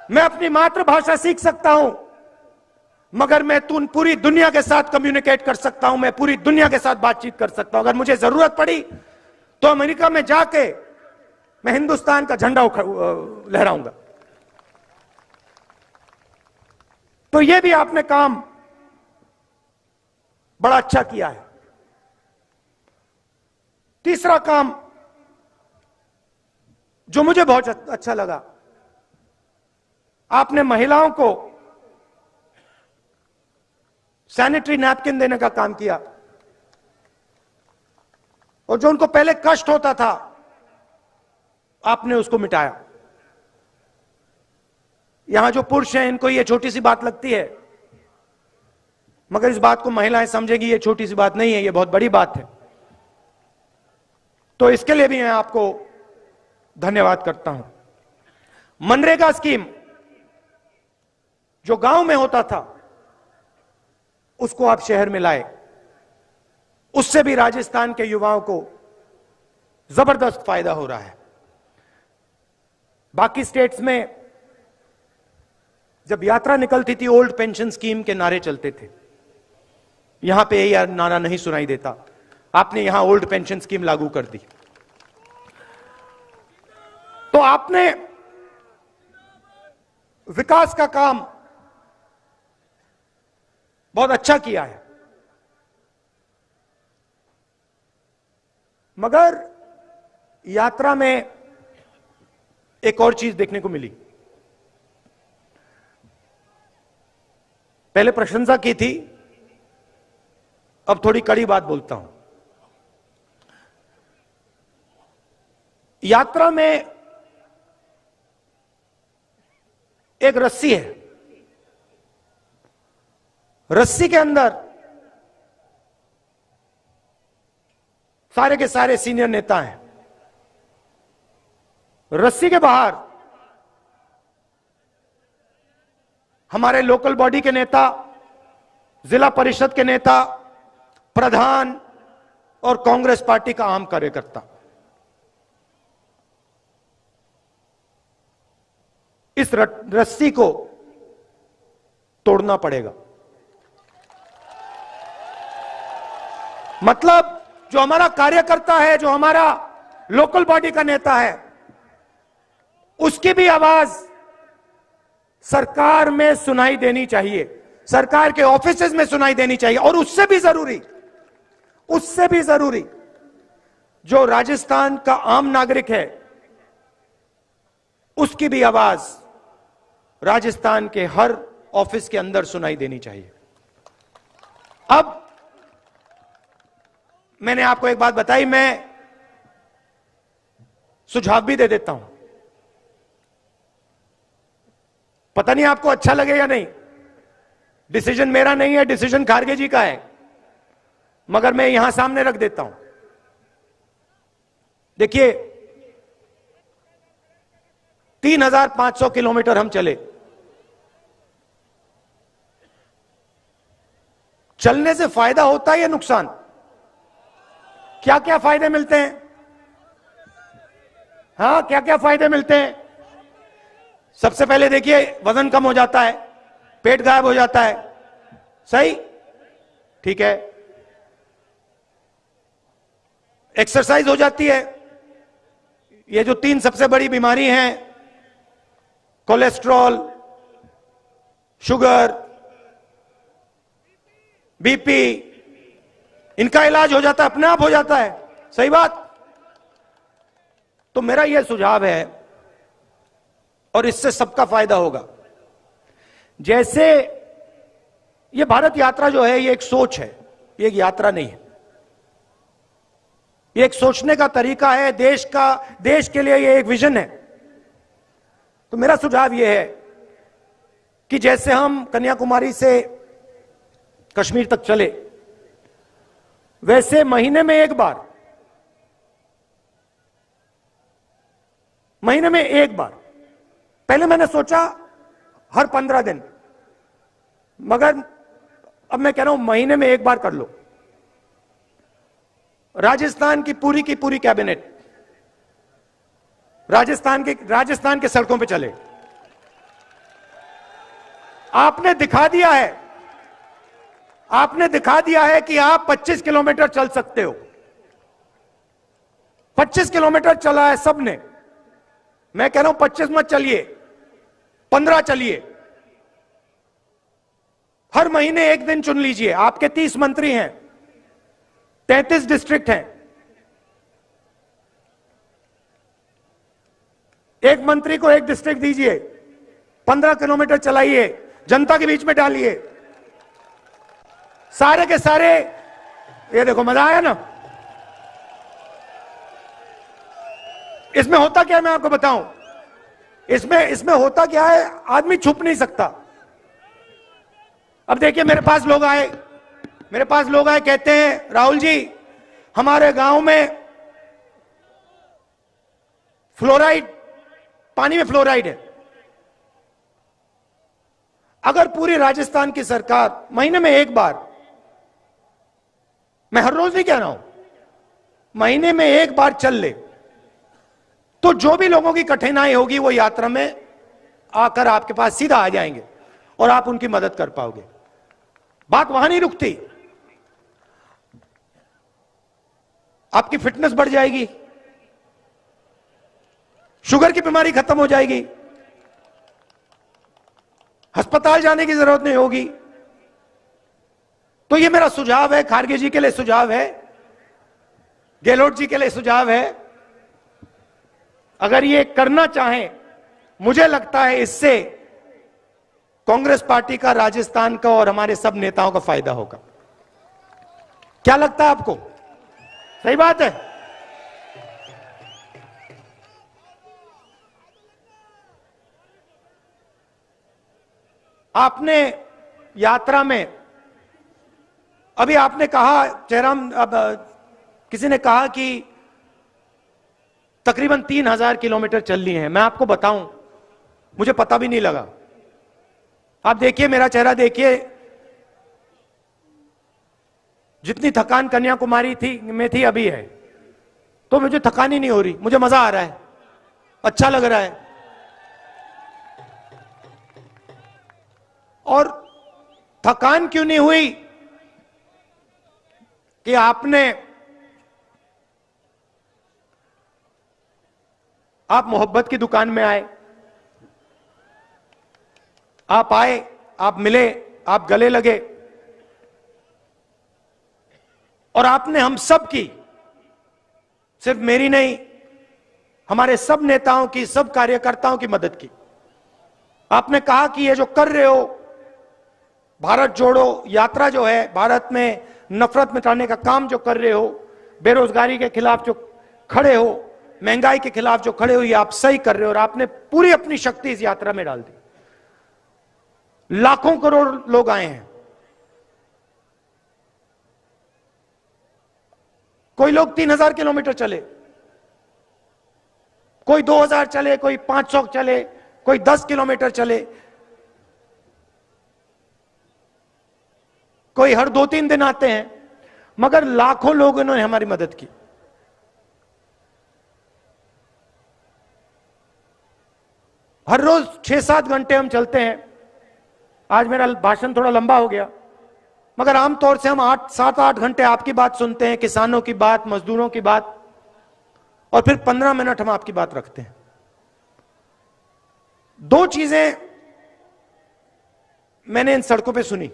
मैं अपनी मातृभाषा सीख सकता हूं, मगर मैं पूरी दुनिया के साथ कम्युनिकेट कर सकता हूं, मैं पूरी दुनिया के साथ बातचीत कर सकता हूं। अगर मुझे जरूरत पड़ी तो अमेरिका में जाके मैं हिंदुस्तान का झंडा लहराऊंगा। तो यह भी आपने काम बड़ा अच्छा किया है। तीसरा काम जो मुझे बहुत अच्छा लगा, आपने महिलाओं को सैनिटरी नैपकिन देने का काम किया और जो उनको पहले कष्ट होता था आपने उसको मिटाया। यहां जो पुरुष हैं इनको ये छोटी सी बात लगती है, मगर इस बात को महिलाएं समझेगी ये छोटी सी बात नहीं है, ये बहुत बड़ी बात है। तो इसके लिए भी मैं आपको धन्यवाद करता हूं। मनरेगा स्कीम जो गांव में होता था उसको आप शहर में लाए, उससे भी राजस्थान के युवाओं को जबरदस्त फायदा हो रहा है। बाकी स्टेट्स में जब यात्रा निकलती थी ओल्ड पेंशन स्कीम के नारे चलते थे, यहां पे यह नारा नहीं सुनाई देता। आपने यहां ओल्ड पेंशन स्कीम लागू कर दी, तो आपने विकास का काम बहुत अच्छा किया है। मगर यात्रा में एक और चीज देखने को मिली। पहले प्रशंसा की थी, अब थोड़ी कड़ी बात बोलता हूं। यात्रा में एक रस्सी है, रस्सी के अंदर सारे के सारे सीनियर नेता हैं, रस्सी के बाहर हमारे लोकल बॉडी के नेता, जिला परिषद के नेता, प्रधान और कांग्रेस पार्टी का आम कार्यकर्ता। इस रस्सी को तोड़ना पड़ेगा। मतलब जो हमारा कार्यकर्ता है, जो हमारा लोकल बॉडी का नेता है, उसकी भी आवाज सरकार में सुनाई देनी चाहिए, सरकार के ऑफिसेज में सुनाई देनी चाहिए। और उससे भी जरूरी जो राजस्थान का आम नागरिक है, उसकी भी आवाज राजस्थान के हर ऑफिस के अंदर सुनाई देनी चाहिए। अब मैंने आपको एक बात बताई, मैं सुझाव भी दे देता हूं, पता नहीं आपको अच्छा लगे या नहीं। डिसीजन मेरा नहीं है, डिसीजन खारगे जी का है। मगर मैं यहां सामने रख देता हूं। देखिए 3,500 किलोमीटर हम चले। चलने से फायदा होता है या नुकसान? क्या क्या फायदे मिलते हैं? हाँ, क्या क्या फायदे मिलते हैं? सबसे पहले देखिए, वजन कम हो जाता है, पेट गायब हो जाता है। सही, ठीक है। एक्सरसाइज हो जाती है। ये जो 3 सबसे बड़ी बीमारी हैं, कोलेस्ट्रॉल, शुगर, बीपी, इनका इलाज हो जाता है, अपने आप हो जाता है। सही बात। तो मेरा यह सुझाव है, और इससे सबका फायदा होगा। जैसे ये भारत यात्रा जो है, ये एक सोच है, ये एक यात्रा नहीं है। ये एक सोचने का तरीका है, देश के लिए ये एक विजन है। तो मेरा सुझाव यह है कि जैसे हम कन्याकुमारी से कश्मीर तक चले, वैसे महीने में एक बार पहले मैंने सोचा हर 15 दिन, मगर अब मैं कह रहा हूं महीने में एक बार कर लो। राजस्थान की पूरी कैबिनेट राजस्थान के सड़कों पे चले। आपने दिखा दिया है कि आप 25 किलोमीटर चल सकते हो। 25 किलोमीटर चला है सबने। मैं कह रहा हूं 25 मत चलिए, 15 चलिए। हर महीने एक दिन चुन लीजिए। आपके 30 मंत्री हैं, 33 डिस्ट्रिक्ट हैं। एक मंत्री को एक डिस्ट्रिक्ट दीजिए, 15 किलोमीटर चलाइए, जनता के बीच में डालिए। सारे के सारे, ये देखो मजा आया ना। इसमें होता क्या है मैं आपको बताऊं। इसमें होता क्या है, आदमी छुप नहीं सकता। अब देखिए, मेरे पास लोग आए कहते हैं, राहुल जी हमारे गांव में पानी में फ्लोराइड है। अगर पूरी राजस्थान की सरकार महीने में एक बार, मैं हर रोज नहीं कह रहा हूं, महीने में एक बार चल ले, तो जो भी लोगों की कठिनाई होगी वो यात्रा में आकर आपके पास सीधा आ जाएंगे और आप उनकी मदद कर पाओगे। बात वहां नहीं रुकती। आपकी फिटनेस बढ़ जाएगी, शुगर की बीमारी खत्म हो जाएगी, अस्पताल जाने की जरूरत नहीं होगी। तो ये मेरा सुझाव है, खारगे जी के लिए सुझाव है, गहलोत जी के लिए सुझाव है। अगर ये करना चाहें, मुझे लगता है इससे कांग्रेस पार्टी का, राजस्थान का और हमारे सब नेताओं का फायदा होगा। क्या लगता है आपको? सही बात है। आपने यात्रा में, अभी आपने कहा जयराम, अब किसी ने कहा कि तकरीबन 3,000 किलोमीटर चल ली है। मैं आपको बताऊं, मुझे पता भी नहीं लगा। आप देखिए, मेरा चेहरा देखिए, जितनी थकान कन्याकुमारी में थी अभी है, तो मुझे थकान ही नहीं हो रही। मुझे मजा आ रहा है, अच्छा लग रहा है। और थकान क्यों नहीं हुई कि आप मोहब्बत की दुकान में आए, आप मिले, आप गले लगे, और आपने हम सब की, सिर्फ मेरी नहीं, हमारे सब नेताओं की, सब कार्यकर्ताओं की मदद की। आपने कहा कि ये जो कर रहे हो, भारत जोड़ो यात्रा जो है, भारत में नफरत मिटाने का काम जो कर रहे हो, बेरोजगारी के खिलाफ जो खड़े हो, महंगाई के खिलाफ जो खड़े हो, ये आप सही कर रहे हो। और आपने पूरी अपनी शक्ति इस यात्रा में डाल दी। लाखों करोड़ लोग आए हैं। कोई लोग 3000 किलोमीटर चले, कोई 2000 चले, कोई 500 चले, कोई 10 किलोमीटर चले, कोई हर 2-3 दिन आते हैं, मगर लाखों लोगों ने हमारी मदद की। हर रोज 6-7 घंटे हम चलते हैं। आज मेरा भाषण थोड़ा लंबा हो गया, मगर आमतौर से हम 7-8 घंटे आपकी बात सुनते हैं, किसानों की बात, मजदूरों की बात, और फिर 15 मिनट हम आपकी बात रखते हैं। 2 चीजें मैंने इन सड़कों पे सुनी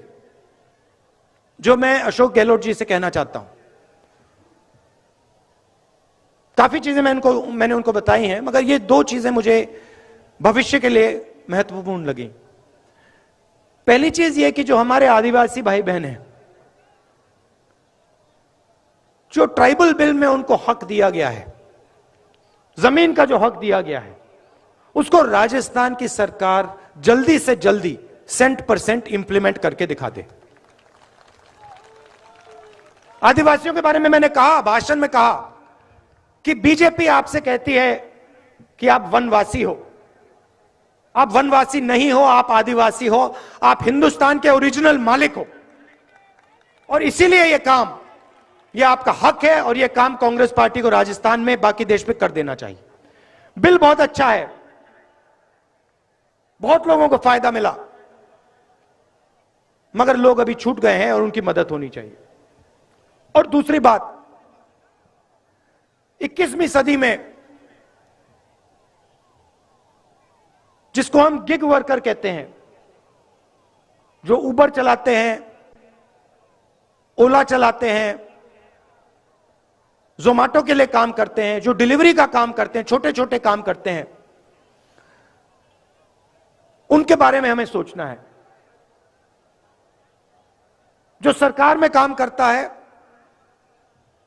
जो मैं अशोक गहलोत जी से कहना चाहता हूं। काफी चीजें मैंने उनको बताई हैं, मगर ये 2 चीजें मुझे भविष्य के लिए महत्वपूर्ण लगी। पहली चीज ये कि जो हमारे आदिवासी भाई बहन हैं, जो ट्राइबल बिल में उनको हक दिया गया है, जमीन का जो हक दिया गया है, उसको राजस्थान की सरकार जल्दी से जल्दी 100% इंप्लीमेंट करके दिखा दे। आदिवासियों के बारे में मैंने कहा, भाषण में कहा कि बीजेपी आपसे कहती है कि आप वनवासी हो। आप वनवासी नहीं हो, आप आदिवासी हो, आप हिंदुस्तान के ओरिजिनल मालिक हो, और इसीलिए यह काम, यह आपका हक है, और यह काम कांग्रेस पार्टी को राजस्थान में, बाकी देश में कर देना चाहिए। बिल बहुत अच्छा है, बहुत लोगों को फायदा मिला, मगर लोग अभी छूट गए हैं और उनकी मदद होनी चाहिए। और दूसरी बात, 21वीं सदी में जिसको हम गिग वर्कर कहते हैं, जो उबर चलाते हैं, ओला चलाते हैं, जोमेटो के लिए काम करते हैं, जो डिलीवरी का काम करते हैं, छोटे छोटे काम करते हैं, उनके बारे में हमें सोचना है। जो सरकार में काम करता है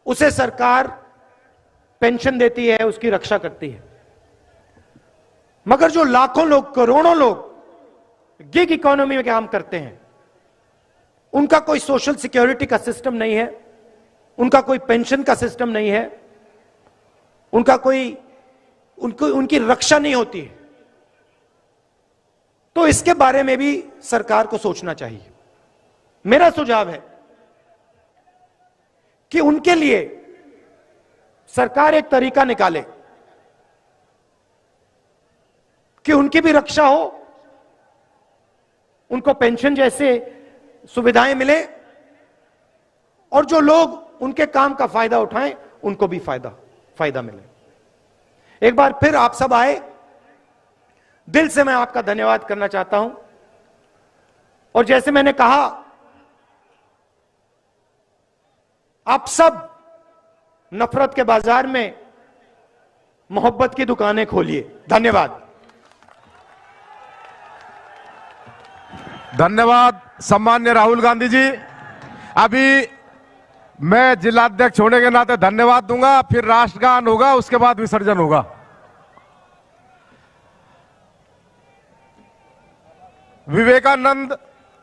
उसे सरकार पेंशन देती है, उसकी रक्षा करती है, मगर जो लाखों लोग, करोड़ों लोग गिग इकोनॉमी में काम करते हैं, उनका कोई सोशल सिक्योरिटी का सिस्टम नहीं है, उनका कोई पेंशन का सिस्टम नहीं है, उनकी रक्षा नहीं होती है। तो इसके बारे में भी सरकार को सोचना चाहिए। मेरा सुझाव है कि उनके लिए सरकार एक तरीका निकाले कि उनकी भी रक्षा हो, उनको पेंशन जैसे सुविधाएं मिले, और जो लोग उनके काम का फायदा उठाएं उनको भी फायदा मिले। एक बार फिर आप सब आए, दिल से मैं आपका धन्यवाद करना चाहता हूं। और जैसे मैंने कहा, आप सब नफरत के बाजार में मोहब्बत की दुकानें खोलिए। धन्यवाद। धन्यवाद सम्मान्य राहुल गांधी जी। अभी मैं जिलाध्यक्ष होने के नाते धन्यवाद दूंगा, फिर राष्ट्रगान होगा, उसके बाद विसर्जन होगा। विवेकानंद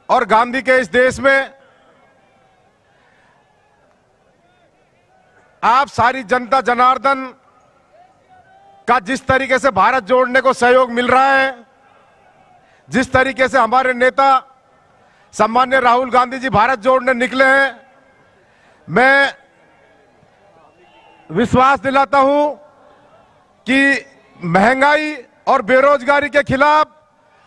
और गांधी के इस देश में आप सारी जनता जनार्दन का जिस तरीके से भारत जोड़ने को सहयोग मिल रहा है, जिस तरीके से हमारे नेता सम्मान्य राहुल गांधी जी भारत जोड़ने निकले हैं, मैं विश्वास दिलाता हूं कि महंगाई और बेरोजगारी के खिलाफ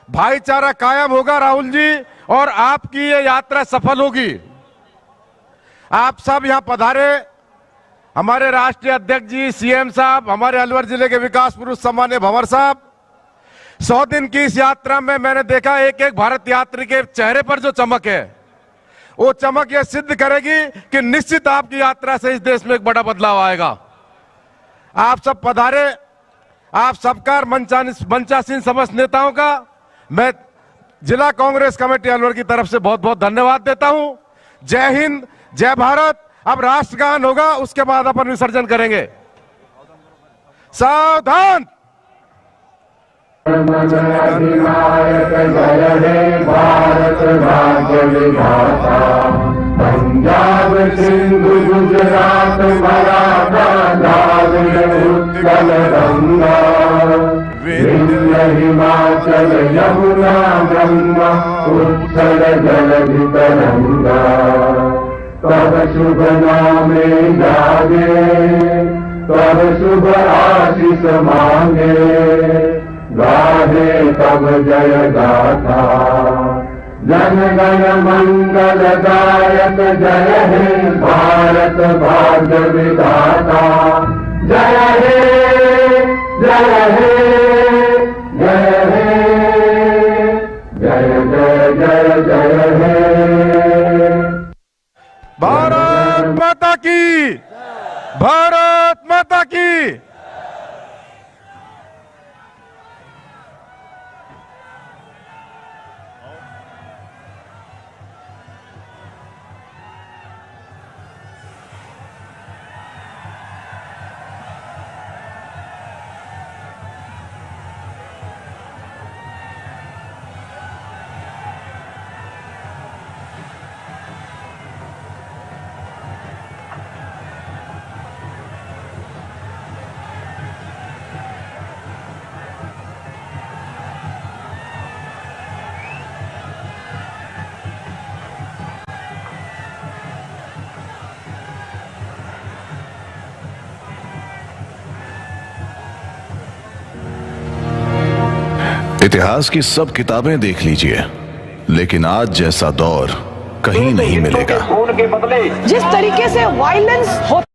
भाईचारा कायम होगा राहुल जी, और आपकी ये यात्रा सफल होगी। आप सब यहां पधारे, हमारे राष्ट्रीय अध्यक्ष जी, सीएम साहब, हमारे अलवर जिले के विकास पुरुष सम्मान्य भंवर साहब, 100 दिन की इस यात्रा में मैंने देखा एक एक भारत यात्री के चेहरे पर जो चमक है, वो चमक ये सिद्ध करेगी कि निश्चित आपकी यात्रा से इस देश में एक बड़ा बदलाव आएगा। आप सब पधारे, आप सबका, मंचासीन समस्त नेताओं का मैं जिला कांग्रेस कमेटी अलवर की तरफ से बहुत बहुत धन्यवाद देता हूं। जय हिंद, जय भारत। अब राष्ट्रगान होगा, उसके बाद अपन विसर्जन करेंगे। सावधान। पंजाब सिंधु गुजरात मराठा द्राविड़ उत्कल गंगा विंध्य हिमाचल यमुना गंगा उच्छल जलधि तरंगा तब शुभ नामे जागे तब शुभ आशीष मांगे गाहे तब जय गाथा जन गण मंगल दायक जय हे भारत भाग्य विधाता जय हे जय हे जय हे जय जय जय जय हे। भारत माता की, भारत माता की। इतिहास की सब किताबें देख लीजिए, लेकिन आज जैसा दौर कहीं नहीं मिलेगा। जिस तरीके से वायलेंस होता